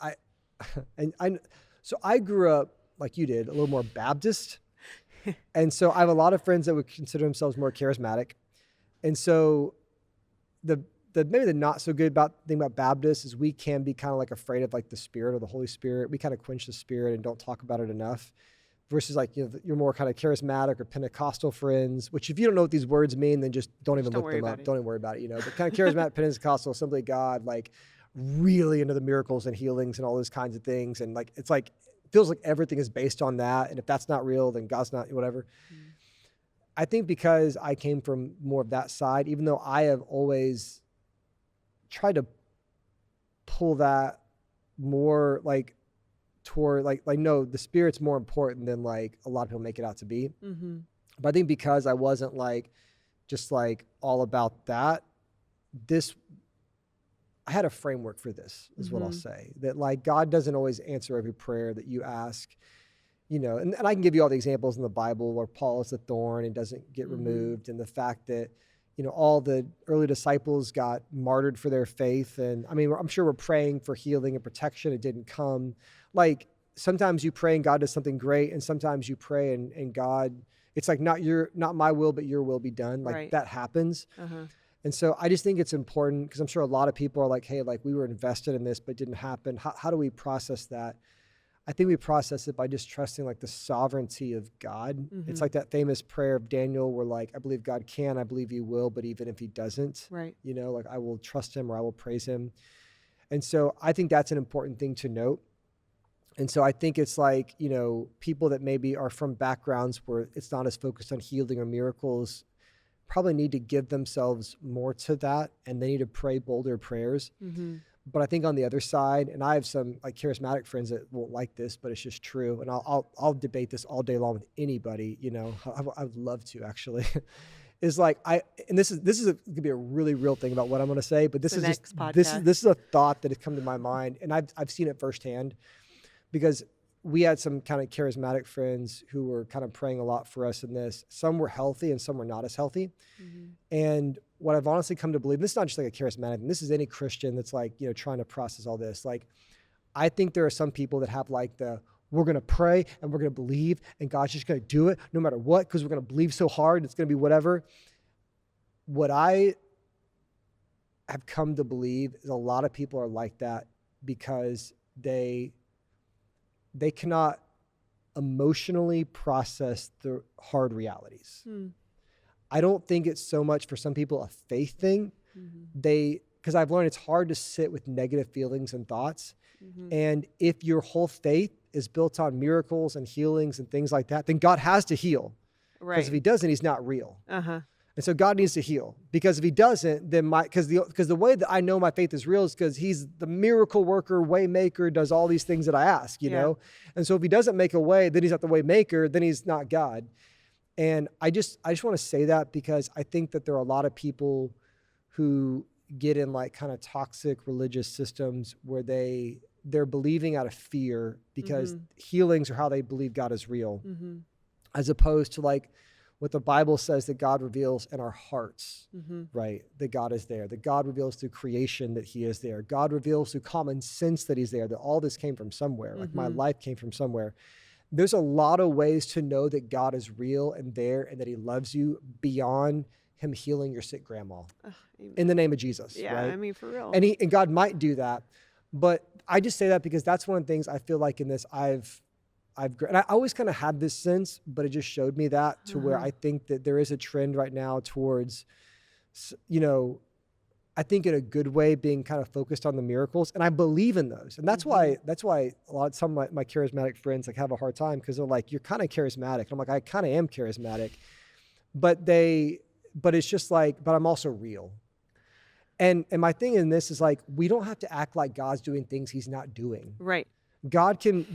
so I grew up like you did, a little more Baptist. And so I have a lot of friends that would consider themselves more charismatic. And so the maybe the not so good thing about Baptists is we can be kind of like afraid of like the Spirit or the Holy Spirit. We kind of quench the Spirit and don't talk about it enough. Versus like, you're more kind of charismatic or Pentecostal friends, which if you don't know what these words mean, then just don't even look them up. Don't even worry about it, But kind of charismatic, Pentecostal, Assembly of God, like really into the miracles and healings and all those kinds of things. And like, it's like, feels like everything is based on that. And if that's not real, then God's not, whatever. I think because I came from more of that side, even though I have always tried to pull that more like toward like no, the Spirit's more important than like a lot of people make it out to be. But I think because I wasn't like just like all about that, I had a framework for this is what I'll say, that like God doesn't always answer every prayer that you ask, and I can give you all the examples in the Bible where Paul is the thorn and doesn't get removed, and the fact that all the early disciples got martyred for their faith. And I mean, I'm sure we're praying for healing and protection. It didn't come. Like sometimes you pray and God does something great, and sometimes you pray and God, it's like not my will, but your will be done. Like that happens. And so I just think it's important because I'm sure a lot of people are like, hey, like we were invested in this, but it didn't happen. How do we process that? I think we process it by just trusting like the sovereignty of God. It's like that famous prayer of Daniel where like, I believe God can, I believe he will, but even if he doesn't, like I will trust him or I will praise him. And so I think that's an important thing to note. And so I think it's like, people that maybe are from backgrounds where it's not as focused on healing or miracles probably need to give themselves more to that, and they need to pray bolder prayers. But I think on the other side, and I have some like charismatic friends that won't like this, but it's just true. And I'll debate this all day long with anybody, I would love to actually, is like, and this is gonna be a really real thing about what I'm going to say, but this is a thought that has come to my mind, and I've seen it firsthand because we had some kind of charismatic friends who were kind of praying a lot for us in this. Some were healthy and some were not as healthy. And what I've honestly come to believe, and this is not just like a charismatic, and this is any Christian that's like, trying to process all this. Like, I think there are some people that have like we're going to pray and we're going to believe and God's just going to do it no matter what, because we're going to believe so hard. It's going to be whatever. What I have come to believe is a lot of people are like that because they cannot emotionally process the hard realities. I don't think it's so much for some people a faith thing. Because I've learned it's hard to sit with negative feelings and thoughts. And if your whole faith is built on miracles and healings and things like that, then God has to heal. Because if he doesn't, he's not real. And so God needs to heal, because if he doesn't, then because the way that I know my faith is real is because he's the miracle worker, way maker, does all these things that I ask, you know? And so if he doesn't make a way, then he's not the way maker, then he's not God. And I just want to say that because I think that there are a lot of people who get in like kind of toxic religious systems where they're believing out of fear because healings are how they believe God is real, as opposed to like what the Bible says that God reveals in our hearts, right? That God is there, that God reveals through creation that he is there. God reveals through common sense that he's there, that all this came from somewhere. Like my life came from somewhere. There's a lot of ways to know that God is real and there and that he loves you beyond him healing your sick grandma in the name of Jesus. Yeah, right? I mean, for real. And God might do that. But I just say that because that's one of the things I feel like in this and I always kind of had this sense, but it just showed me that to where I think that there is a trend right now towards, I think in a good way being kind of focused on the miracles. And I believe in those. And that's why some of my charismatic friends like have a hard time, because they're like, you're kind of charismatic. And I'm like, I kind of am charismatic, but it's just like, but I'm also real. And my thing in this is like, we don't have to act like God's doing things he's not doing. Right. God can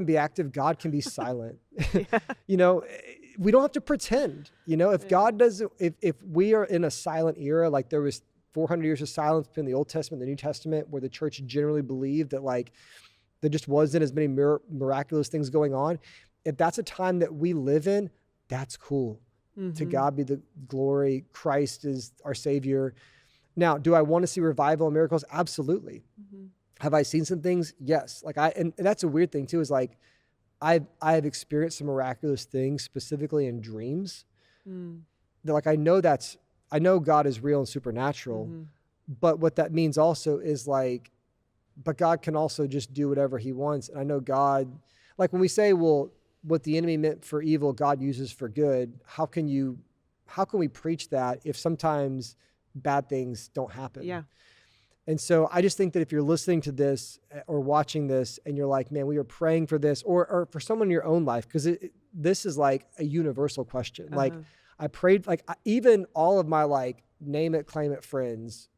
be active. God can be silent. We don't have to pretend, if God doesn't, if we are in a silent era, like there was 400 years of silence between the Old Testament and the New Testament, where the church generally believed that like there just wasn't as many miraculous things going on. If that's a time that we live in, that's cool. To God be the glory. Christ is our Savior. Now, do I want to see revival and miracles? Absolutely. Have I seen some things? Yes. Like and that's a weird thing too, is like I've experienced some miraculous things, specifically in dreams. That like I know God is real and supernatural, but what that means also is like, but God can also just do whatever he wants. And I know God, like when we say, well, what the enemy meant for evil, God uses for good. How can we preach that if sometimes bad things don't happen? Yeah. And so I just think that if you're listening to this or watching this and you're like, man, we were praying for this, or for someone in your own life, because this is like a universal question. Like I prayed, like even all of my like name it, claim it friends,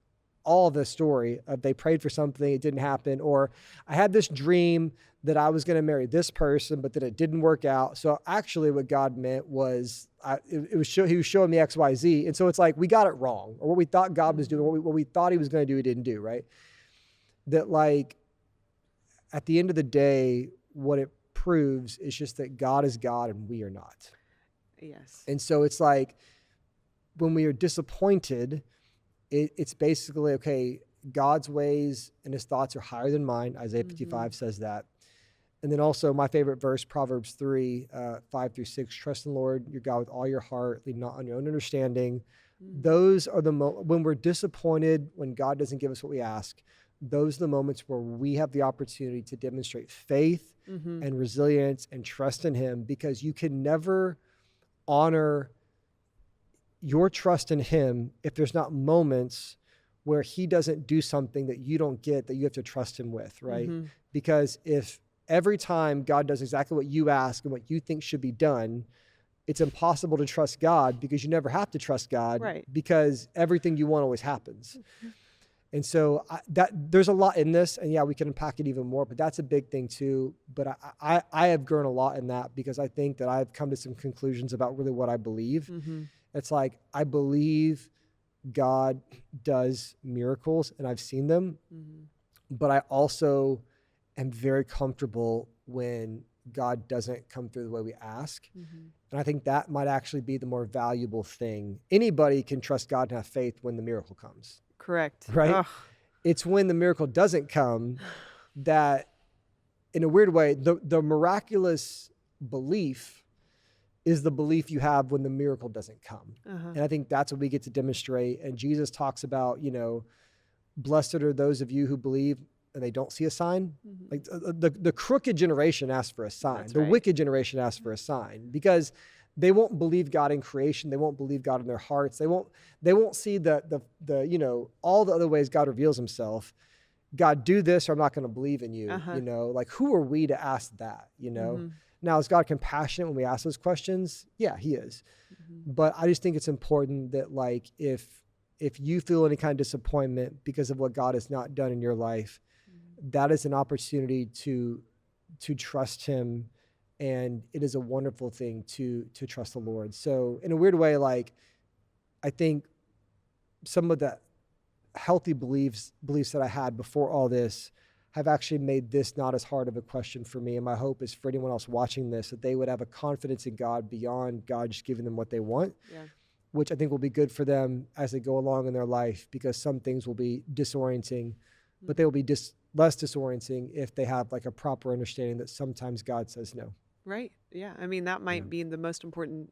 all of the story of they prayed for something, it didn't happen, or I had this dream that I was going to marry this person, but that it didn't work out. So actually what God meant was he was showing me X, Y, Z. And so it's like, we got it wrong, or what we thought God was doing, what we thought he was going to do, he didn't do, right? That like, at the end of the day, what it proves is just that God is God and we are not. Yes. And so it's like, when we are disappointed, it's basically, okay, God's ways and his thoughts are higher than mine. Isaiah 55 says that. And then also my favorite verse, Proverbs 3, 5-6, trust in the Lord your God with all your heart, lean not on your own understanding. Those are when we're disappointed, when God doesn't give us what we ask, those are the moments where we have the opportunity to demonstrate faith and resilience and trust in him, because you can never honor your trust in him if there's not moments where he doesn't do something that you don't get, that you have to trust him with, right? Because if every time God does exactly what you ask and what you think should be done, it's impossible to trust God, because you never have to trust God, right? Because everything you want always happens. And so there's a lot in this, and yeah, we can unpack it even more, but that's a big thing too. But I have grown a lot in that, because I think that I've come to some conclusions about really what I believe. It's like, I believe God does miracles and I've seen them, but I also am very comfortable when God doesn't come through the way we ask. And I think that might actually be the more valuable thing. Anybody can trust God and have faith when the miracle comes. Correct. Right? Ugh. It's when the miracle doesn't come that, in a weird way, the miraculous belief is the belief you have when the miracle doesn't come. And I think that's what we get to demonstrate. And Jesus talks about, blessed are those of you who believe and they don't see a sign. Like the crooked generation asks for a sign. That's the right. wicked generation asks for a sign, because they won't believe God in creation. They won't believe God in their hearts. They won't see the all the other ways God reveals himself. God, do this or I'm not going to believe in you. Like, who are we to ask that, Now, is God compassionate when we ask those questions? Yeah, he is. But I just think it's important that, like, if you feel any kind of disappointment because of what God has not done in your life, that is an opportunity to trust him. And it is a wonderful thing to trust the Lord. So in a weird way, like, I think some of the healthy beliefs that I had before all this have actually made this not as hard of a question for me. And my hope is for anyone else watching this, that they would have a confidence in God beyond God just giving them what they want, which I think will be good for them as they go along in their life, because some things will be disorienting, but they will be less disorienting if they have like a proper understanding that sometimes God says no. Right. Yeah. I mean, that might be the most important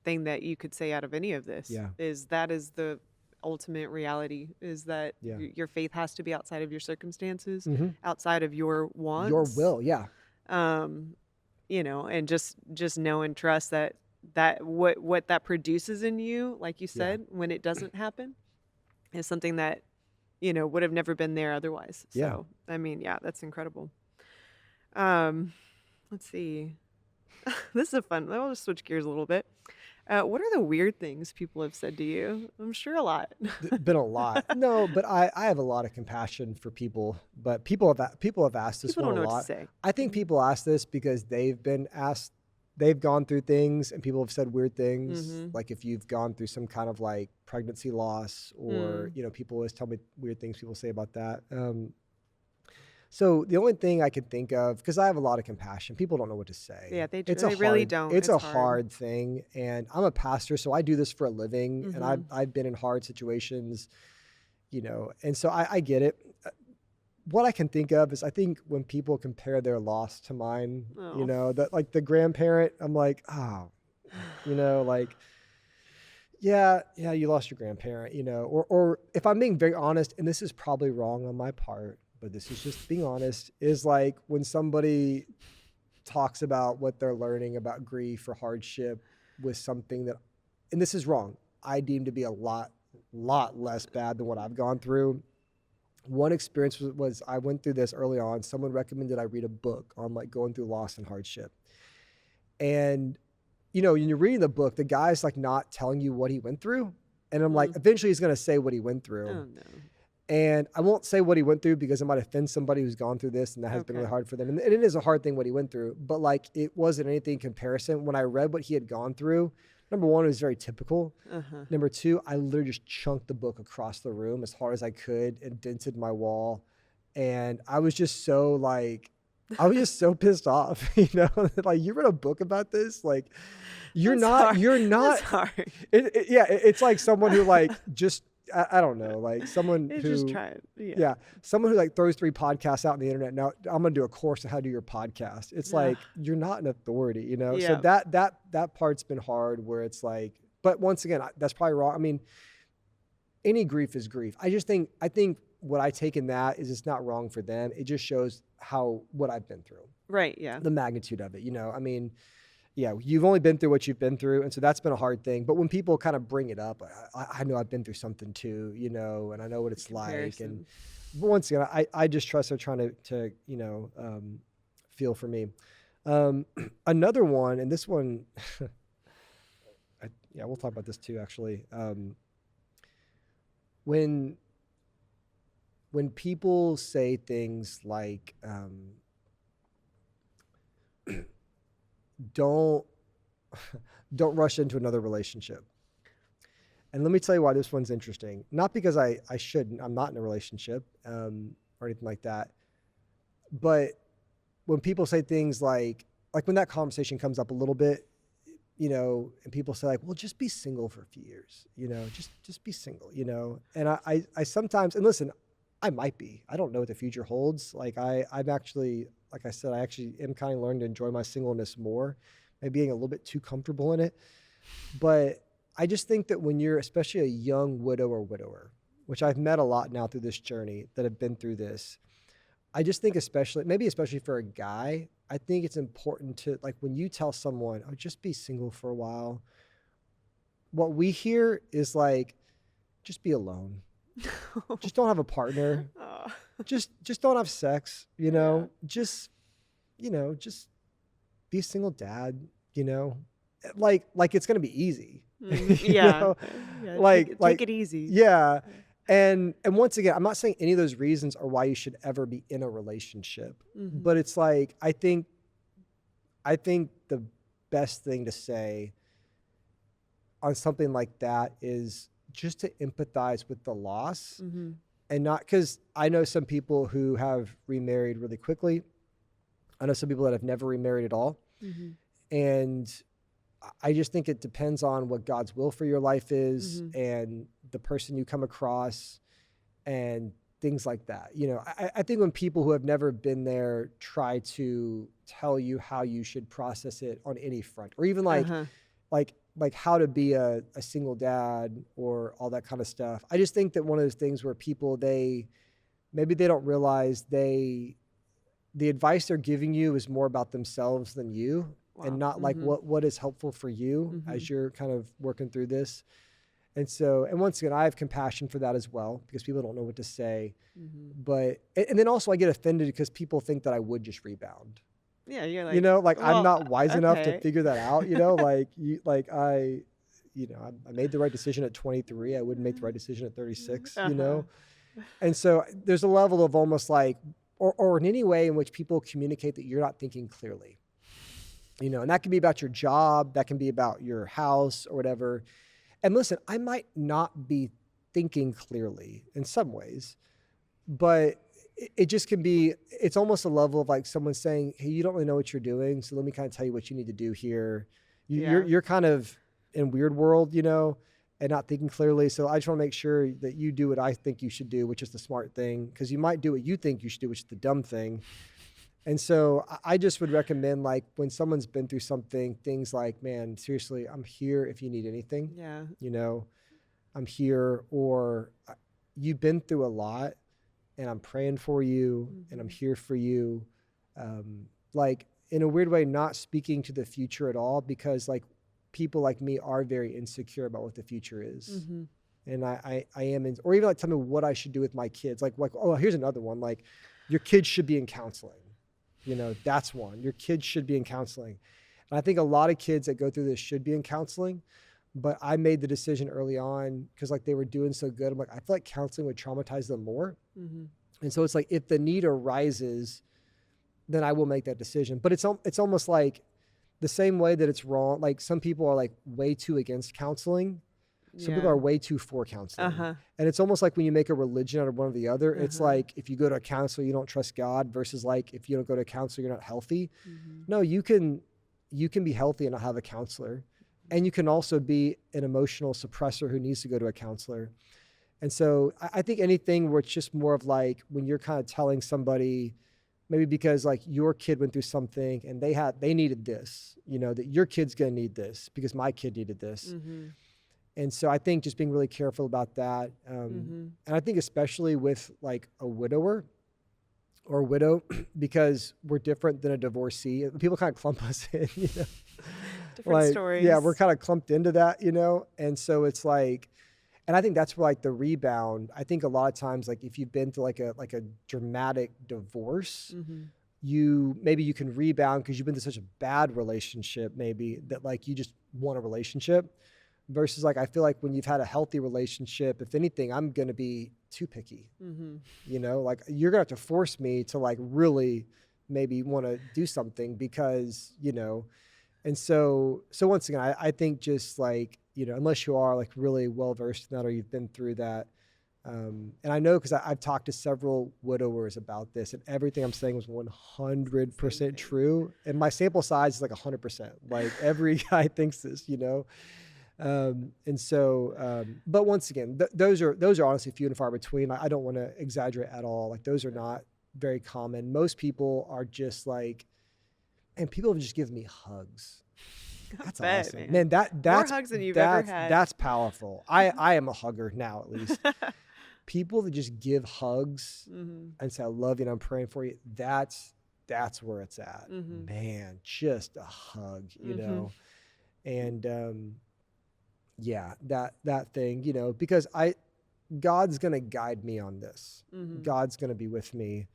thing that you could say out of any of this. Yeah. Is the ultimate reality, is that your faith has to be outside of your circumstances, outside of your wants, your will. Yeah. And just know and trust that what that produces in you, like you said, when it doesn't happen, is something that, would have never been there otherwise. So, I mean, that's incredible. Let's see. This is a fun, I'll just switch gears a little bit. What are the weird things people have said to you? I'm sure a lot. Been a lot. No, but I have a lot of compassion for people, but people have asked this People one don't know a lot. what to say. I think people ask this because they've been asked, they've gone through things and people have said weird things. Like if you've gone through some kind of like pregnancy loss or, people always tell me weird things people say about that. So the only thing I can think of, because I have a lot of compassion, people don't know what to say. Yeah, they It's a they really hard, don't. it's It's a hard. hard thing, and I'm a pastor, so I do this for a living, and I've Mhm. I've been in hard situations, and so I get it. What I can think of is I think when people compare their loss to mine, Oh. that like the grandparent, I'm like, oh, like, yeah, you lost your grandparent, or if I'm being very honest, and this is probably wrong on my part, but this is just being honest, is like when somebody talks about what they're learning about grief or hardship with something that, and this is wrong, I deem to be a lot less bad than what I've gone through. One experience was I went through this early on. Someone recommended I read a book on like going through loss and hardship. And, when you're reading the book, the guy's like not telling you what he went through. And I'm like, Mm. eventually he's going to say what he went through. Oh, no. And I won't say what he went through because it might offend somebody who's gone through this and that has been really Okay. hard for them. And it is a hard thing what he went through, but like it wasn't anything in comparison. When I read what he had gone through, number one, it was very typical. Uh-huh. Number two, I literally just chunked the book across the room as hard as I could and dented my wall. And I was just so pissed off, like you read a book about this, like That's hard. you're That's not, hard. it's like someone who like just, I don't know, like someone It's just who, trying. Yeah. yeah, someone who like throws 3 podcasts out on the internet. Now I'm going to do a course on how to do your podcast. It's Ugh. like, you're not an authority, So Yeah. that part's been hard where it's like, but once again, that's probably wrong. I mean, any grief is grief. I think what I take in that is it's not wrong for them. It just shows what I've been through, Right. Yeah. the magnitude of it. I mean, yeah, you've only been through what you've been through. And so that's been a hard thing. But when people kind of bring it up, I know I've been through something too, and I know what it's like. And Comparison. but once again, I just trust they're trying to feel for me. Another one, and this one, yeah, we'll talk about this too, actually. When people say things like, don't rush into another relationship. And let me tell you why this one's interesting. Not because I shouldn't, I'm not in a relationship or anything like that. But when people say things like when that conversation comes up a little bit, and people say like, well, just be single for a few years, just be single, and I sometimes, and listen, I might be, I don't know what the future holds. Like I'm actually, like I said, I actually am kind of learning to enjoy my singleness more, maybe being a little bit too comfortable in it. But I just think that when you're especially a young widow or widower, which I've met a lot now through this journey that have been through this, I just think especially for a guy, I think it's important to, like, when you tell someone, oh, just be single for a while, what we hear is like, just be alone. Just don't have a partner. Oh. Just don't have sex, Yeah. just be a single dad, like it's going to be easy. Yeah. Yeah. Take it easy. Yeah. And once again, I'm not saying any of those reasons are why you should ever be in a relationship, Mm-hmm. but it's like, I think the best thing to say on something like that is just to empathize with the loss, Mm-hmm. and not, because I know some people who have remarried really quickly. I know some people that have never remarried at all. Mm-hmm. And I just think it depends on what God's will for your life is, Mm-hmm. and the person you come across and things like that. I think when people who have never been there try to tell you how you should process it on any front, or even Uh-huh. like how to be a single dad or all that kind of stuff. I just think that one of those things where people, maybe they don't realize the advice they're giving you is more about themselves than you, Wow. and not like Mm-hmm. what is helpful for you Mm-hmm. as you're kind of working through this. And so, and once again, I have compassion for that as well, because people don't know what to say. Mm-hmm. But, and then also I get offended because people think that I would just rebound. Yeah. You're like, Like I'm well, not wise enough to okay. figure that out, I made the right decision at 23. I wouldn't make the right decision at 36, Uh-huh. And so there's a level of almost like, or in any way in which people communicate that you're not thinking clearly, and that can be about your job, that can be about your house or whatever. And listen, I might not be thinking clearly in some ways, but it just can be, it's almost a level of like someone saying, hey, you don't really know what you're doing, so let me kind of tell you what you need to do here. Yeah. You're kind of in weird world, and not thinking clearly. So I just want to make sure that you do what I think you should do, which is the smart thing, because you might do what you think you should do, which is the dumb thing. And so I just would recommend, like, when someone's been through something, things like, man, seriously, I'm here if you need anything. Yeah. I'm here, or you've been through a lot and I'm praying for you and I'm here for you. Like, in a weird way, not speaking to the future at all, because like people like me are very insecure about what the future is. And I am, or even like tell me what I should do with my kids. Like, oh, here's another one. Like, your kids should be in counseling. That's one. Your kids should be in counseling. And I think a lot of kids that go through this should be in counseling. But I made the decision early on, because like they were doing so good. I'm like, I feel like counseling would traumatize them more. And so it's like, if the need arises, then I will make that decision. But it's almost like the same way that it's wrong. Like, some people are like way too against counseling. Some people are way too for counseling. And it's almost like when you make a religion out of one or the other, it's like, if you go to a counselor, you don't trust God, versus like, if you don't go to a counselor, you're not healthy. No, you can be healthy and not have a counselor. And you can also be an emotional suppressor who needs to go to a counselor. And so I think anything where it's just more of like, when you're kind of telling somebody, maybe because like your kid went through something and they needed this, that your kid's going to need this because my kid needed this. And so I think just being really careful about that. And I think especially with like a widower or widow, because we're different than a divorcee. People kind of clump us in, Different stories. Yeah, we're kind of clumped into that, And so it's like, and I think that's where like the rebound, I think a lot of times, like if you've been through like a dramatic divorce, maybe you can rebound because you've been through such a bad relationship, maybe that like you just want a relationship. Versus like, I feel like when you've had a healthy relationship, if anything, I'm going to be too picky, like you're going to have to force me to like really maybe want to do something because, and so once again, I think just like, unless you are like really well-versed in that or you've been through that. And I know, because I've talked to several widowers about this, and everything I'm saying was 100% true. And my sample size is like 100%. Like every guy thinks this, and so, but once again, those are honestly few and far between. I don't want to exaggerate at all. Like, those are not very common. Most people are just like, and people have just given me hugs. That's awesome, man. That's more hugs than you've ever had. That's powerful. I am a hugger now, at least. People that just give hugs and say, I love you and I'm praying for you. That's where it's at, man. Just a hug, and, yeah, that thing, because God's going to guide me on this. God's going to be with me.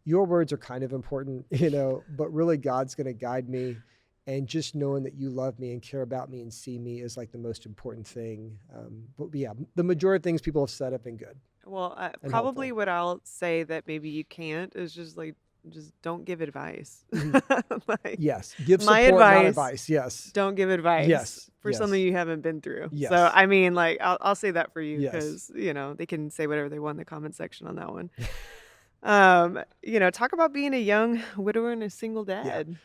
Your words are kind of important, but really God's going to guide me, and just knowing that you love me and care about me and see me is like the most important thing. But yeah, the majority of things people have said have been good. Well, probably helpful. What I'll say that maybe you can't is just like, just don't give advice. Like, yes. Give my support, advice, not advice. Yes. Don't give advice. Yes. For something you haven't been through. Yes. So, I mean, like, I'll say that for you because, they can say whatever they want in the comment section on that one. Talk about being a young widower and a single dad,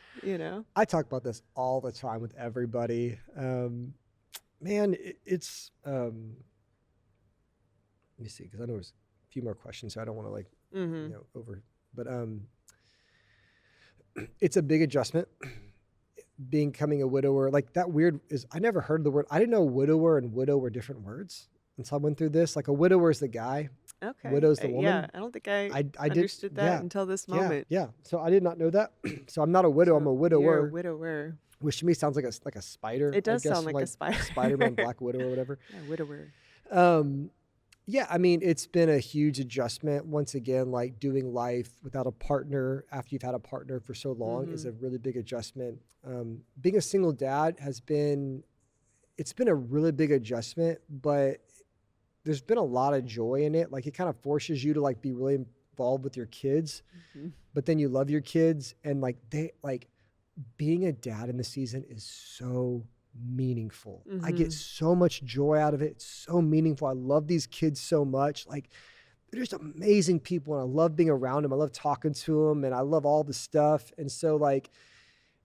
I talk about this all the time with everybody. Man, it's, let me see, because I know there's a few more questions, so I don't want to like, but it's a big adjustment becoming a widower. Like, that weird is, I never heard the word. I didn't know widower and widow were different words until I went through this. Like, a widower is the guy. Okay. Widow's the woman. Yeah, I don't think I understood that until this moment. Yeah. So I did not know that. So I'm not a widow. I'm a widower. You're a widower. Which to me sounds like a spider. It does sound like a spider. Spider-Man, Black Widow or whatever. Yeah, widower. Yeah, I mean, it's been a huge adjustment. Once again, like doing life without a partner after you've had a partner for so long is a really big adjustment. Being a single dad it's been a really big adjustment, but there's been a lot of joy in it. Like, it kind of forces you to like be really involved with your kids, but then you love your kids, and like being a dad in the season is so meaningful. I get so much joy out of it. It's so meaningful. I love these kids so much. Like, they're just amazing people, and I love being around them. I love talking to them, and I love all the stuff. And so like,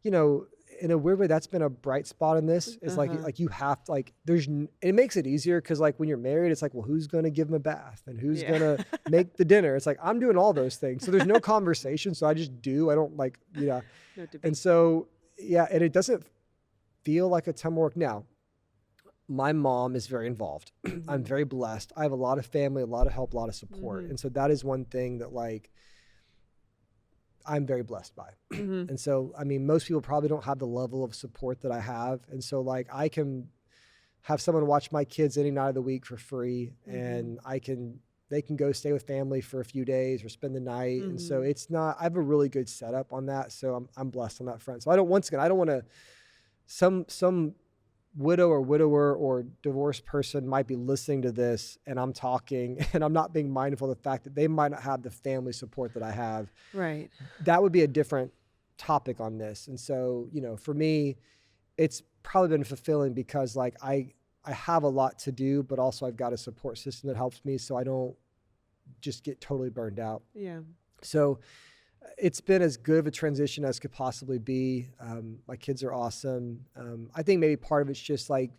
you know, in a weird way, that's been a bright spot in this, is like you have to, like, it makes it easier. Cause like when you're married, it's like, well, who's going to give them a bath and who's Yeah. going to make the dinner? It's like, I'm doing all those things. So there's no conversation. So I just do, I don't like, No and debate. so, yeah. And it doesn't feel like a ton of work. Now, my mom is very involved. I'm very blessed. I have a lot of family, a lot of help, a lot of support. And so that is one thing that like I'm very blessed by. And so, I mean, most people probably don't have the level of support that I have. And so like I can have someone watch my kids any night of the week for free, and they can go stay with family for a few days or spend the night. And so I have a really good setup on that. So I'm blessed on that front. So I don't want to, some widow or widower or divorced person might be listening to this and I'm talking and I'm not being mindful of the fact that they might not have the family support that I have. Right. That would be a different topic on this. And so, for me, it's probably been fulfilling because like I have a lot to do, but also I've got a support system that helps me so I don't just get totally burned out. Yeah. So it's been as good of a transition as could possibly be. My kids are awesome. I think maybe part of it's just like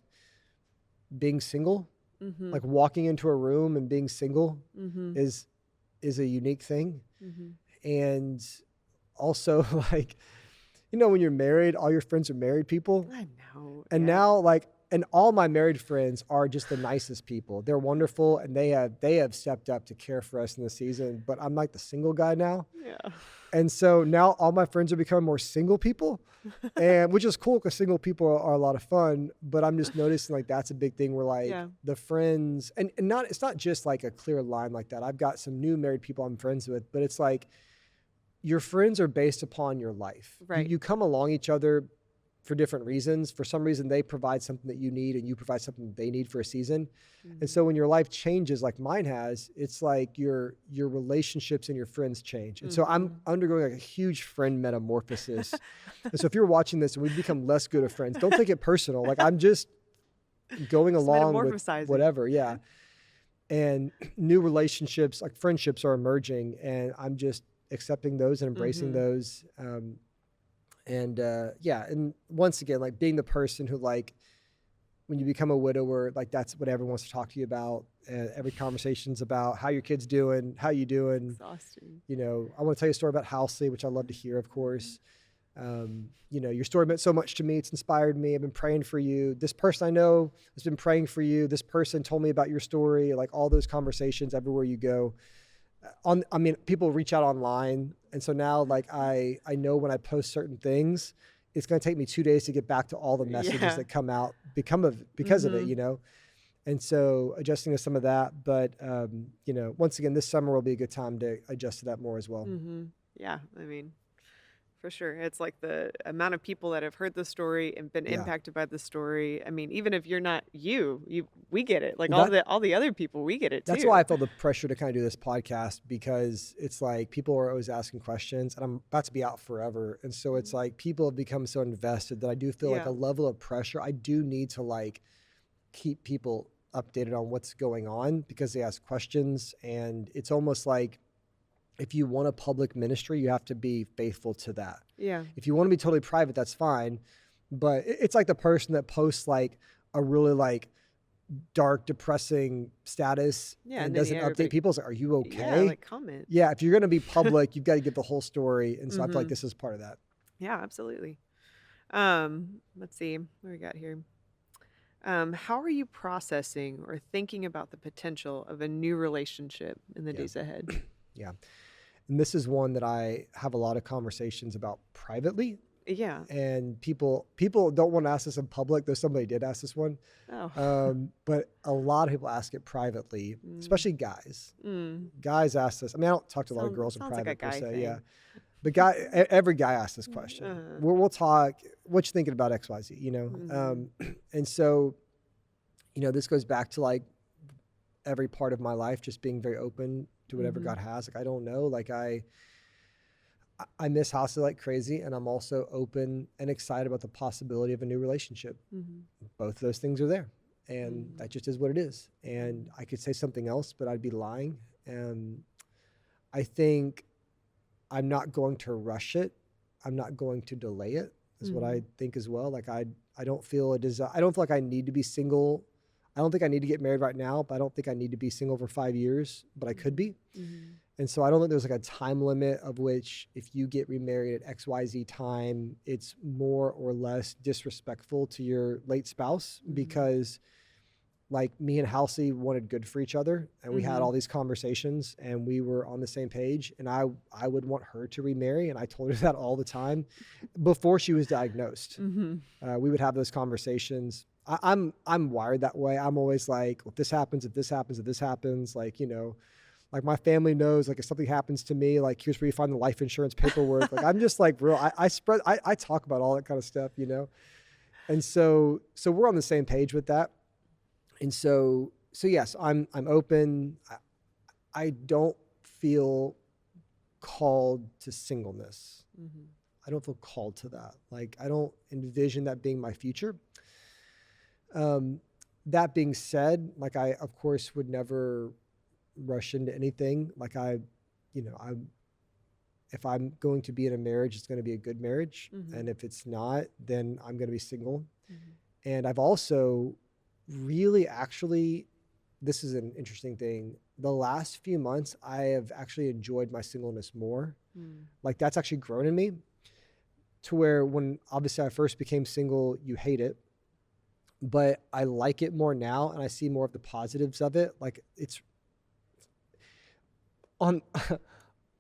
being single, like walking into a room and being single is a unique thing. And also like, when you're married, all your friends are married people. I know. And now like, and all my married friends are just the nicest people. They're wonderful. And they have stepped up to care for us in the season, but I'm like the single guy now. Yeah. And so now all my friends are becoming more single people, and which is cool because single people are a lot of fun. But I'm just noticing like that's a big thing where like the friends and it's not just like a clear line like that. I've got some new married people I'm friends with, but it's like your friends are based upon your life. Right. You come along each other for different reasons. For some reason, they provide something that you need and you provide something that they need for a season. And so when your life changes like mine has, it's like your relationships and your friends change. And so I'm undergoing like a huge friend metamorphosis. And so if you're watching this and we've become less good of friends, don't take it personal. Like I'm just going along with whatever. Yeah. And new relationships, like friendships are emerging, and I'm just accepting those and embracing those. And once again, like being the person who like, when you become a widower, like that's what everyone wants to talk to you about. Every conversation's about how your kid's doing, how you doing. Exhausting. I want to tell you a story about Halcie, which I love to hear, of course. Your story meant so much to me. It's inspired me. I've been praying for you. This person I know has been praying for you. This person told me about your story, like all those conversations everywhere you go. People reach out online. And so now like I know when I post certain things, it's going to take me 2 days to get back to all the messages that come out because of it, And so adjusting to some of that, but once again, this summer will be a good time to adjust to that more as well. Yeah. I mean, for sure. It's like the amount of people that have heard the story and been impacted by the story. I mean, even if you're not we get it. Like all the other people, we get it too. That's why I felt the pressure to kind of do this podcast, because it's like people are always asking questions and I'm about to be out forever. And so it's like people have become so invested that I do feel like a level of pressure. I do need to like keep people updated on what's going on because they ask questions, and it's almost like if you want a public ministry, you have to be faithful to that. Yeah. If you want to be totally private, that's fine. But it's like the person that posts like a really like dark, depressing status and doesn't update people. It's like, are you okay? Yeah, like comment. Yeah. If you're going to be public, you've got to give the whole story. And so I feel like this is part of that. Yeah, absolutely. Let's see what we got here. How are you processing or thinking about the potential of a new relationship in the days ahead? Yeah. And this is one that I have a lot of conversations about privately. Yeah. And people don't want to ask this in public, though somebody did ask this one. Oh. But a lot of people ask it privately, especially guys. Guys ask this. I mean, I don't talk to a lot of girls in private per se. Thing. Yeah. But every guy asks this question. We'll talk, what you thinking about XYZ, And so, this goes back to like every part of my life, just being very open to whatever God has. Like, I don't know, like I miss Halcie like crazy, and I'm also open and excited about the possibility of a new relationship. Both of those things are there, and that just is what it is. And I could say something else, but I'd be lying. I think I'm not going to rush it. I'm not going to delay it, is what I think as well. Like I don't feel a desire. I don't feel like I need to be single. I don't think I need to get married right now, but I don't think I need to be single for 5 years, but I could be. And so I don't think there's like a time limit of which if you get remarried at XYZ time, it's more or less disrespectful to your late spouse, because like me and Halcie wanted good for each other, and we had all these conversations and we were on the same page, and I would want her to remarry. And I told her that all the time before she was diagnosed. We would have those conversations. I'm wired that way. I'm always like, well, if this happens, if this happens, if this happens, like, you know, like my family knows, like if something happens to me, like here's where you find the life insurance paperwork. Like I'm just like real, I talk about all that kind of stuff, you know? And so we're on the same page with that. And so yes, I'm open. I don't feel called to singleness. I don't feel called to that. Like I don't envision that being my future. That being said, like I, of course, would never rush into anything. Like if I'm going to be in a marriage, it's going to be a good marriage. And if it's not, then I'm going to be single. And I've also really actually, this is an interesting thing. The last few months, I have actually enjoyed my singleness more. Like that's actually grown in me to where when obviously I first became single, you hate it, but I like it more now. And I see more of the positives of it. Like it's on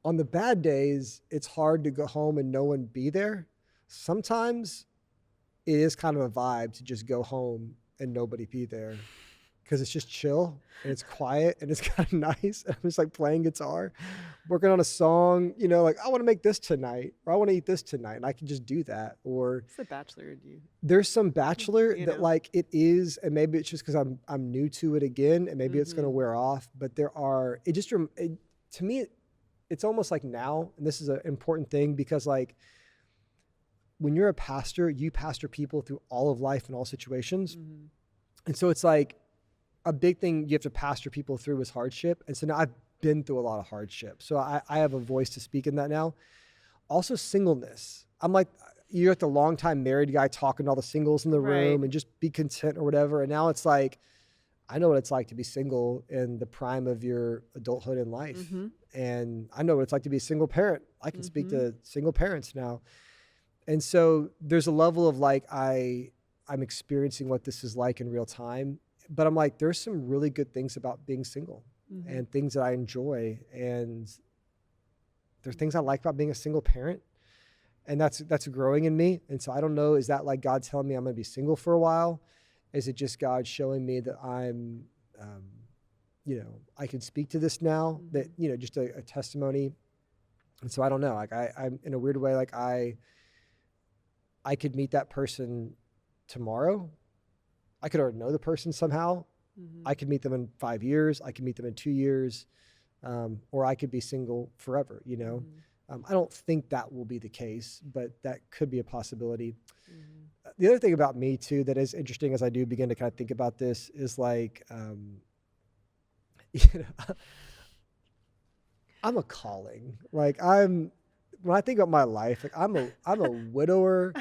the bad days, it's hard to go home and no one be there. Sometimes it is kind of a vibe to just go home and nobody be there, because it's just chill and it's quiet and it's kind of nice. And I'm just like playing guitar, working on a song, you know, like I want to make this tonight, or I want to eat this tonight, and I can just do that. Or It's the Bachelor in you. there's some Bachelor You that know? like it is, and maybe it's just because I'm new to it again, and maybe it's going to wear off. But to me, it's almost like now, and this is an important thing, because like when you're a pastor, you pastor people through all of life and all situations. And so it's like a big thing you have to pastor people through is hardship. And so now I've been through a lot of hardship. So I have a voice to speak in that now. Also singleness. I'm like, you're like the longtime married guy talking to all the singles in the room and just be content or whatever. And now it's like, I know what it's like to be single in the prime of your adulthood in life. And I know what it's like to be a single parent. I can speak to single parents now. And so there's a level of like, I'm experiencing what this is like in real time, but I'm like, there's some really good things about being single and things that I enjoy. And there's things I like about being a single parent, and that's growing in me. And so I don't know, is that like God telling me I'm going to be single for a while? Is it just God showing me that I'm, I can speak to this now, that, just a testimony. And so I don't know, like I'm in a weird way, like I could meet that person tomorrow. I could already know the person somehow. I could meet them in 5 years. I could meet them in 2 years. Or I could be single forever, I don't think that will be the case, but that could be a possibility. The other thing about me too, that is interesting as I do begin to kind of think about this, is like, I'm a calling. Like when I think about my life, like I'm a widower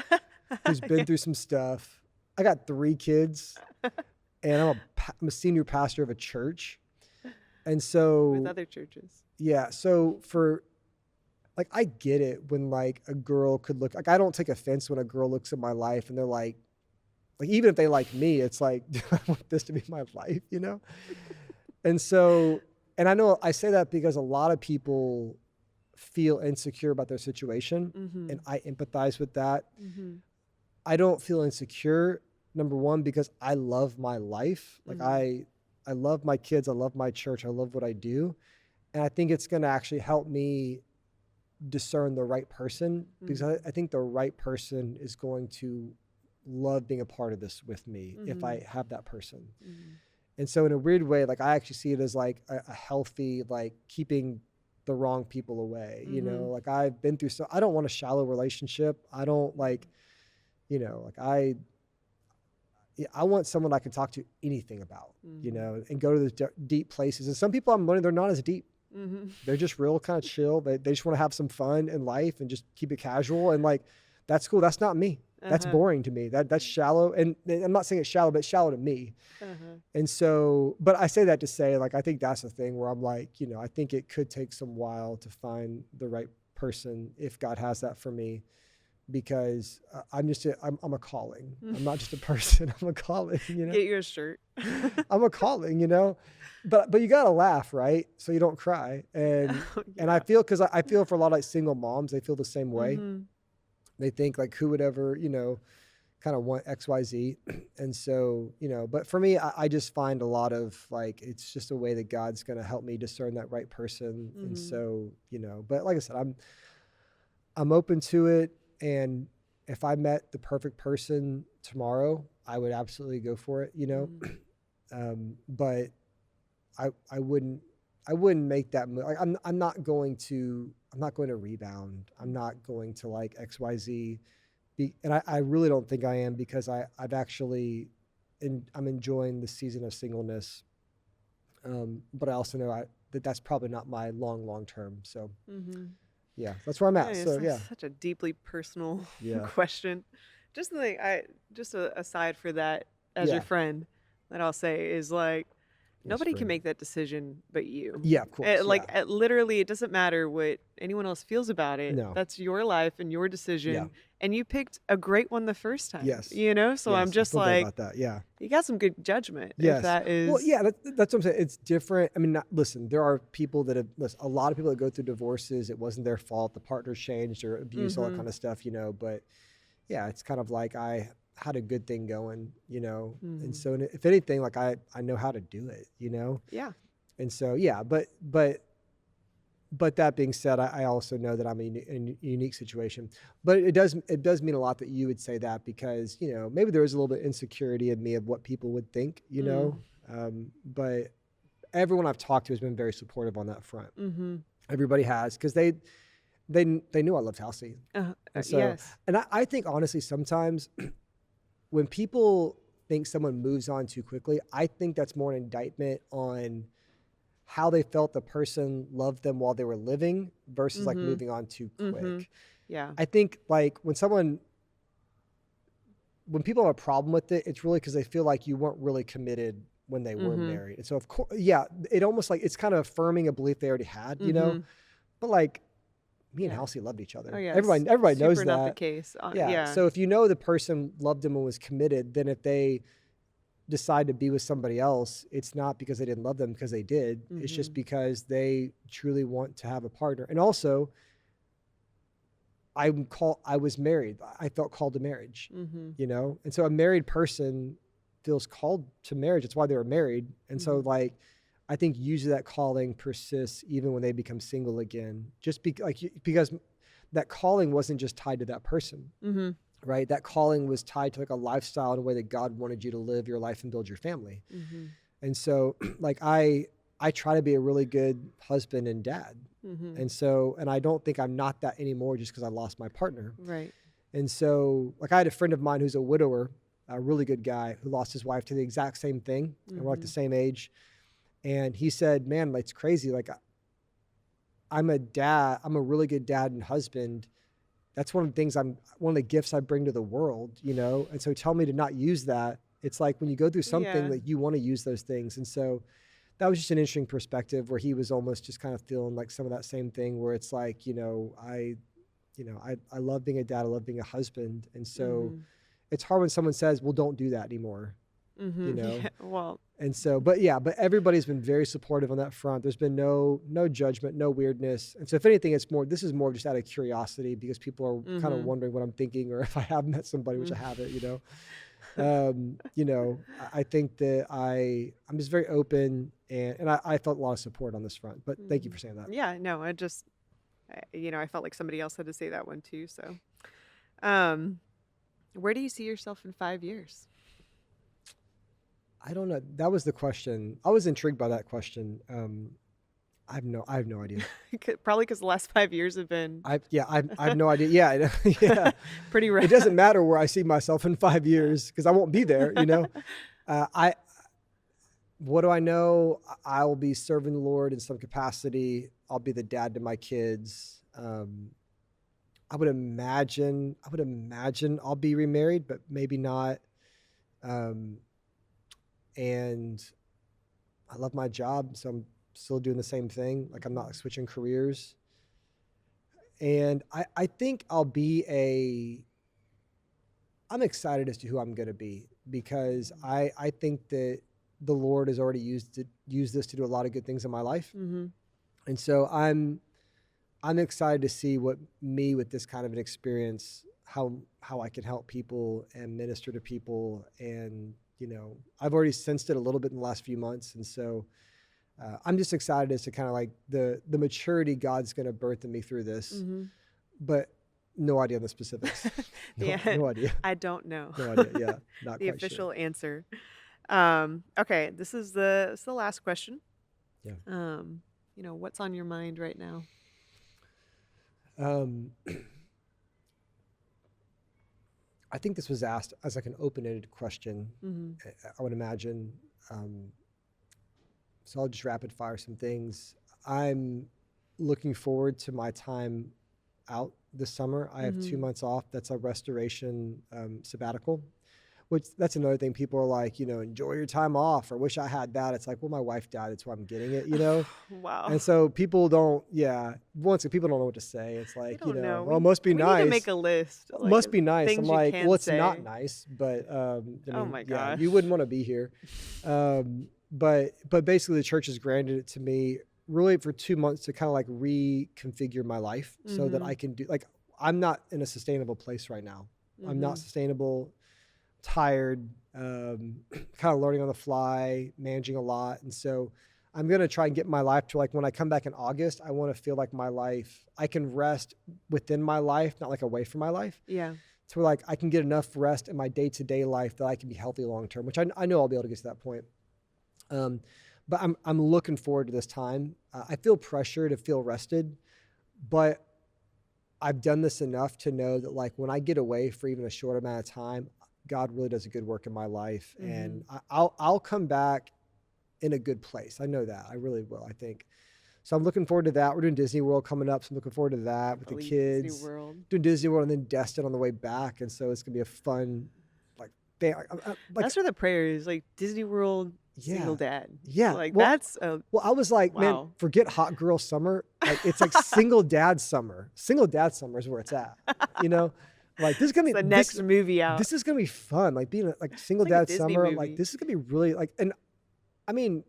who's been through some stuff. I got 3 kids, and I'm a senior pastor of a church. And so With other churches. Yeah. So like, I get it when like a girl could look, like I don't take offense when a girl looks at my life and they're like even if they like me, it's like, do I want this to be my life, And so, and I know I say that because a lot of people feel insecure about their situation, and I empathize with that. I don't feel insecure, number one, because I love my life. Like I love my kids. I love my church. I love what I do. And I think it's going to actually help me discern the right person, because I think the right person is going to love being a part of this with me if I have that person. And so in a weird way, like I actually see it as like a healthy, like keeping the wrong people away, like I've been through, so I don't want a shallow relationship. I don't like, I want someone I can talk to anything about, and go to the deep places. And some people I'm learning they're not as deep. Mhm. They're just real kind of chill. They just want to have some fun in life and just keep it casual. And like, that's cool. That's not me. That's Uh-huh. boring to me. That's shallow. And I'm not saying it's shallow, but it's shallow to me. Uh-huh. And so, but I say that to say, like, I think that's the thing where I'm like, I think it could take some while to find the right person if God has that for me, because I'm a calling. I'm not just a person. I'm a calling, Get you a shirt. I'm a calling, but you got to laugh, right? So you don't cry. And Yeah. cause I feel for a lot of like single moms, they feel the same way. Mhm. They think like, who would ever, kind of want XYZ. And so, but for me, I just find a lot of like, it's just a way that God's going to help me discern that right person. And Mhm. so, but like I said, I'm open to it. And if I met the perfect person tomorrow, I would absolutely go for it, Mhm. But I wouldn't make that move. Like, I'm not going to rebound. I'm not going to like XYZ. And I really don't think I am, because I've actually, I'm enjoying the season of singleness. But I also know that's probably not my long term. So Mhm. yeah, that's where I'm Yeah, at. it's So like yeah, such a deeply personal yeah, question. Just the thing, aside for that, as your yeah, friend, that I'll say is like, yes, nobody can friend. make that decision but you. Yeah, of course. Yeah, Literally, it doesn't matter what anyone else feels about it. no, That's your life and your yeah, decision, and you picked a great one the first time. yes, So I'm yes. I just feel good like, about that. Yeah. you got some good judgment if Yes. that Well, is. yeah, that's what I'm saying. It's different. I mean, listen, there are people that a lot of people that go through divorces, it wasn't their fault. The partner changed or abuse, all that Mm-hmm. kind of stuff, But yeah, it's kind of like I had a good thing going, And Mm-hmm. so if anything, like I know how to do it. Yeah. And so, yeah, but that being said, I also know that I'm in a unique situation. But it does mean a lot that you would say that, because maybe there is a little bit of insecurity in me of what people would think, Mm. But everyone I've talked to has been very supportive on that front. Mm-hmm. Everybody has, because they knew I loved Halcie. And so, Yes. and I think honestly, sometimes when people think someone moves on too quickly, I think that's more an indictment on how they felt the person loved them while they were living versus like Mm-hmm. moving on too Mm-hmm. quick. Yeah. I think like when people have a problem with it, it's really because they feel like you weren't really committed when they were Mm-hmm. married. And so of course, yeah, it almost like it's kind of affirming a belief they already had. Mm-hmm. But like me and Yeah. Halcie loved each Oh other. yes. Everybody knows Super not the that. case. Yeah. Yeah. So if you know the person loved him and was committed, then if they decide to be with somebody else, it's not because they didn't love them, because they did. It's Mm-hmm. just because they truly want to have a partner. And also, I was married. I felt called to marriage, Mm-hmm. And so a married person feels called to marriage. It's why they were married. And so Mm-hmm. like, I think usually that calling persists even when they become single again, just because that calling wasn't just tied to that person, Mm-hmm. right? That calling was tied to like a lifestyle and a way that God wanted you to live your life and build your family. Mm-hmm. And so like I try to be a really good husband and dad. Mm-hmm. And I don't think I'm not that anymore just because I lost my partner. Right. And so like I had a friend of mine who's a widower, a really good guy, who lost his wife to the exact same thing. And we're like Mm-hmm. the same age. And he said, man, like, it's crazy. Like I'm a dad, I'm a really good dad and husband. That's one of the gifts I bring to the world. And so tell me to not use that. It's like when you go through something Yeah. that you want to use those things. And so that was just an interesting perspective where he was almost just kind of feeling like some of that same thing where it's like, I love being a dad. I love being a husband. And so Mm-hmm. it's hard when someone says, well, don't do that anymore, you Mm-hmm. know? Yeah. Well. And so, but everybody's been very supportive on that front. There's been no judgment, no weirdness. And so if anything, this is more just out of curiosity, because people are kind of Mm-hmm. wondering what I'm thinking, or if I have met somebody, which I Mm-hmm. haven't. I think that I'm just very open, and I felt a lot of support on this front, but thank you for saying that. Yeah. No. I felt like somebody else had to say that one too. So, um, where do you see yourself in 5 years? I don't know. That was the question. I was intrigued by that question. I have no idea. Probably because the last 5 years have been I have no idea. Yeah, yeah. pretty It rough. doesn't matter where I see myself in 5 years, because I won't be there. I what do I know? I'll be serving the Lord in some capacity. I'll be the dad to my kids. I would imagine I'll be remarried, but maybe not. Um, and I love my job, so I'm still doing the same thing. Like I'm not like switching careers. And I think I'm excited as to who I'm going to be, because I think that the Lord has already used this to do a lot of good things in my life. Mm-hmm. And so I'm excited to see what me with this kind of an experience, how I can help people and minister to people. And, I've already sensed it a little bit in the last few months. And so I'm just excited as to kind of like the maturity God's going to birth in me through this, Mm-hmm. but no idea on the specifics. No idea. I don't know. No idea. Yeah. Not The quite official sure. answer. Okay, this is the last question. Yeah. What's on your mind right now? Um, I think this was asked as like an open-ended question. Mm-hmm. I would imagine. So I'll just rapid fire some things. I'm looking forward to my time out this summer. I have 2 Mm-hmm. months off. That's a restoration sabbatical, which that's another thing. People are like, enjoy your time off, or wish I had that. It's like, well, my wife died. That's why I'm getting it. Wow. And so people don't, once again, people don't know what to say. It's I like, don't know. well, it must be We need to nice. make a list. Must of be nice. I'm things you like, can well, it's say. not nice, but Oh my yeah, gosh. you wouldn't want to be here. But basically the church has granted it to me really for 2 months to kind of like reconfigure my life so that Mm-hmm. I can do, like, I'm not in a sustainable place right now. I'm not sustainable, tired, kind of learning on the fly, managing a lot. And so I'm going to try and get my life to, like, when I come back in August, I want to feel like my life, I can rest within my life, not like away from my life. Yeah. To where like I can get enough rest in my day-to-day life that I can be healthy long-term, which I know I'll be able to get to that point. But I'm looking forward to this time. I feel pressure to feel rested, but I've done this enough to know that, like, when I get away for even a short amount of time, God really does a good work in my life, and I'll come back in a good place. I know that. I really will, I think. So I'm looking forward to that. We're doing Disney World coming up, so I'm looking forward to that with the kids. Disney World. Doing Disney World and then Destin on the way back, and so it's gonna be a fun, like, That's where the prayer is, like Disney World, single yeah, dad. yeah. Like Well, that's well, I was like, man, wow. forget hot girl summer. Like, it's like single dad summer. Single dad summer is where it's at. Like, this is gonna It's be the next movie out. this is gonna be fun. Like, being like single It's like a dad Disney summer. movie. Like, this is gonna be really like, and I mean,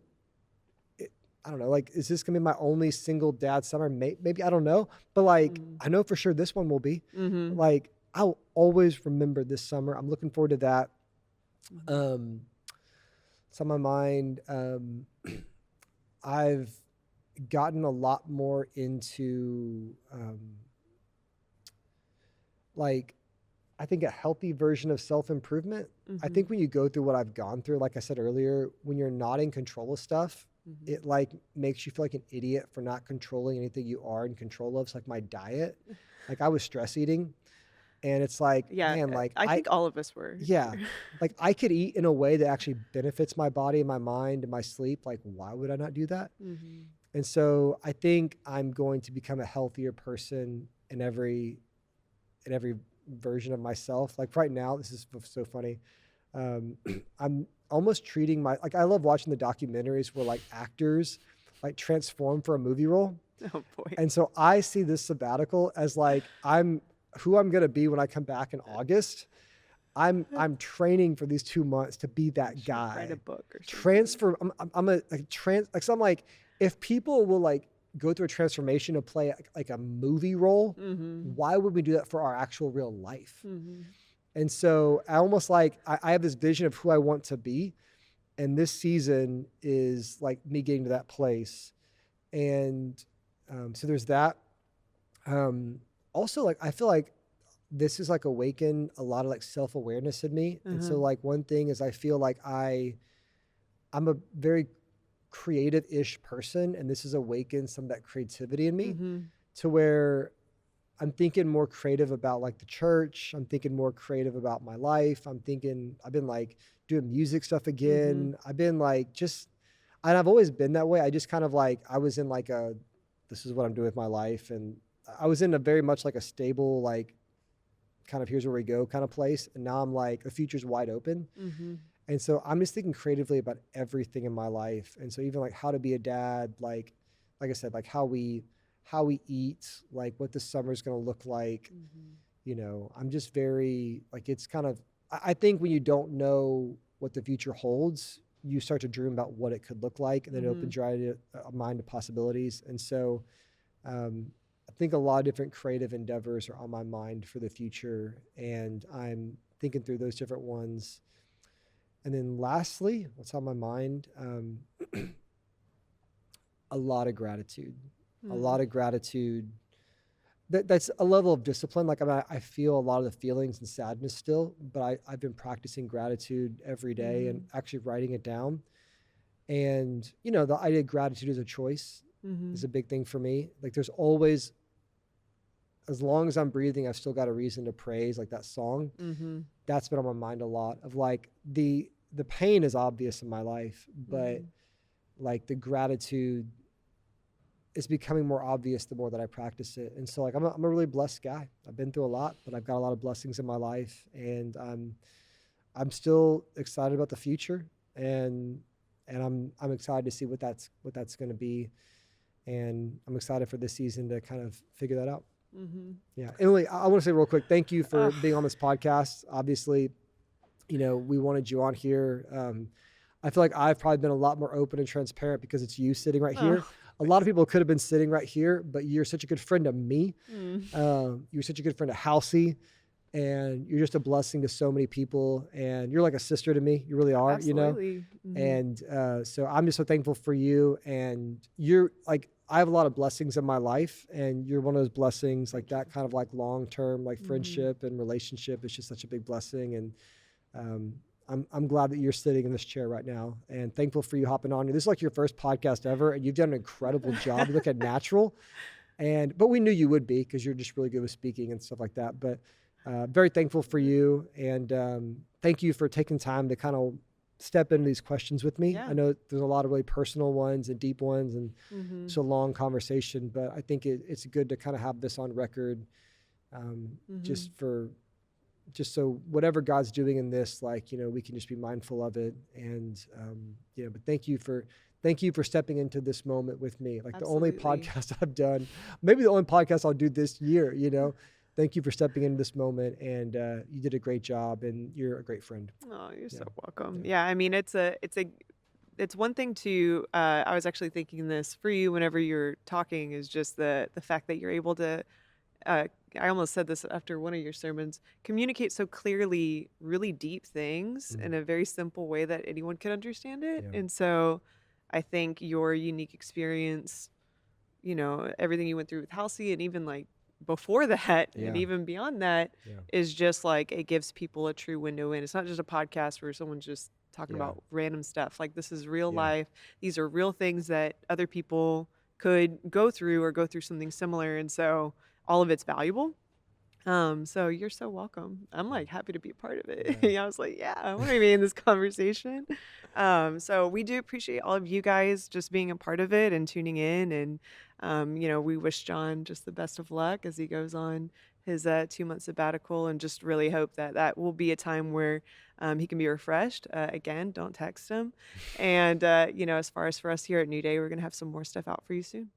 I don't know. Like, is this gonna be my only single dad summer? Maybe, I don't know. But like, I know for sure this one will be. Mm-hmm. Like, I'll always remember this summer. I'm looking forward to that. It's on my mind. I've gotten a lot more into like, I think a healthy version of self-improvement. I think when you go through what I've gone through, like I said earlier, when you're not in control of stuff, it like makes you feel like an idiot for not controlling anything you are in control of. It's like my diet. Like, I was stress eating, and it's like, Yeah, man, like I think all of us were. yeah, like I could eat in a way that actually benefits my body and my mind and my sleep. Like, why would I not do that? Mm-hmm. And so I think I'm going to become a healthier person in every version of myself. Like, right now, this is so funny. I'm almost treating like, I love watching the documentaries where like actors like transform for a movie role. Oh boy. And so I see this sabbatical as like, who I'm going to be when I come back in August. I'm training for these 2 months to be that guy. Write a book or something. Transfer. I'm like, if people will like go through a transformation to play like a movie role, why would we do that for our actual real life? And so I almost like, I have this vision of who I want to be. And this season is like me getting to that place. And so there's that. Also, like, I feel like this has like awakened a lot of like self-awareness in me. And so like, one thing is, I feel like I'm a very creative-ish person, and this has awakened some of that creativity in me to where I'm thinking more creative about like the church. I'm thinking more creative about my life. I've been like doing music stuff again. I've been like just and I've always been that way. I just kind of like, I was in like a, this is what I'm doing with my life. And I was in a very much like a stable, like kind of here's where we go kind of place. And now I'm like, the future's wide open. Mhm. And so I'm just thinking creatively about everything in my life. And so even like how to be a dad, like I said, like how we eat, like what the summer's going to look like. Mhm. I'm just very like, it's kind of, I think when you don't know what the future holds, you start to dream about what it could look like, and then it Mhm. opens your mind to possibilities. And so I think a lot of different creative endeavors are on my mind for the future, and I'm thinking through those different ones. And then lastly, what's on my mind? A lot of gratitude, a Mm. lot of gratitude. That's a level of discipline. Like I feel a lot of the feelings and sadness still, but I've been practicing gratitude every day and Mhm. actually writing it down. And the idea of gratitude as a choice is Mhm. a big thing for me. Like there's always, as long as I'm breathing, I've still got a reason to praise. Like that song, Mhm. that's been on my mind a lot. Of like the pain is obvious in my life, but Mhm. like the gratitude is becoming more obvious the more that I practice it. And so like I'm a really blessed guy. I've been through a lot, but I've got a lot of blessings in my life, and I'm still excited about the future, and I'm excited to see what that's going to be, and I'm excited for this season to kind of figure that out. Mhm. Yeah. Emily, I want to say real quick, thank you for Ugh. being on this podcast. Obviously, we wanted you on here. I feel like I've probably been a lot more open and transparent because it's you sitting right here. Oh, A lot of thanks. people could have been sitting right here, but you're such a good friend to me. Mm. You're such a good friend to Halcie, and you're just a blessing to so many people. And you're like a sister to me. You really are. Absolutely. Mhm. And so I'm just so thankful for you. And you're like, I have a lot of blessings in my life, and you're one of those blessings, like Thank you. that kind of like long term, like Mhm. friendship and relationship is just such a big blessing. And um, I'm glad that you're sitting in this chair right now, and thankful for you hopping on. This is like your first podcast ever, and you've done an incredible job. You look at natural, but we knew you would be because you're just really good with speaking and stuff like that. But very thankful for Mhm. you, and thank you for taking time to kind of step into these questions with me. I Yeah. know there's a lot of really personal ones and deep ones, and it's Mhm. a long conversation, but I think it's good to kind of have this on record, just Mhm. for just so whatever God's doing in this, like, we can just be mindful of it. And, but thank you for stepping into this moment with me. Like the only Absolutely. podcast I've done, maybe the only podcast I'll do this year. Thank you for stepping into this moment, and you did a great job, and you're a great friend. Oh, you're Yeah. so welcome. Yeah. Yeah, I mean, it's one thing to I was actually thinking this for you whenever you're talking is just the fact that you're able to uh, I almost said this after one of your sermons, communicate so clearly really deep things in Mm, a very simple way that anyone could understand it. yeah. And so I think your unique experience, everything you went through with Halsey and even like before that and Yeah. even beyond that Yeah. is just like it gives people a true window in. It's not just a podcast where someone's just talking Yeah. about random stuff. Like this is real Yeah. life. These are real things that other people could go through or go through something similar. And so all of it's valuable. So you're so welcome. I'm Yeah. like happy to be a part of it. Yeah. Yeah, I was like, yeah, I want to be in this conversation. So we do appreciate all of you guys just being a part of it and tuning in. And, we wish John just the best of luck as he goes on his 2 month sabbatical and just really hope that that will be a time where he can be refreshed. Again, don't text him. And, as far as for us here at New Day, we're going to have some more stuff out for you soon.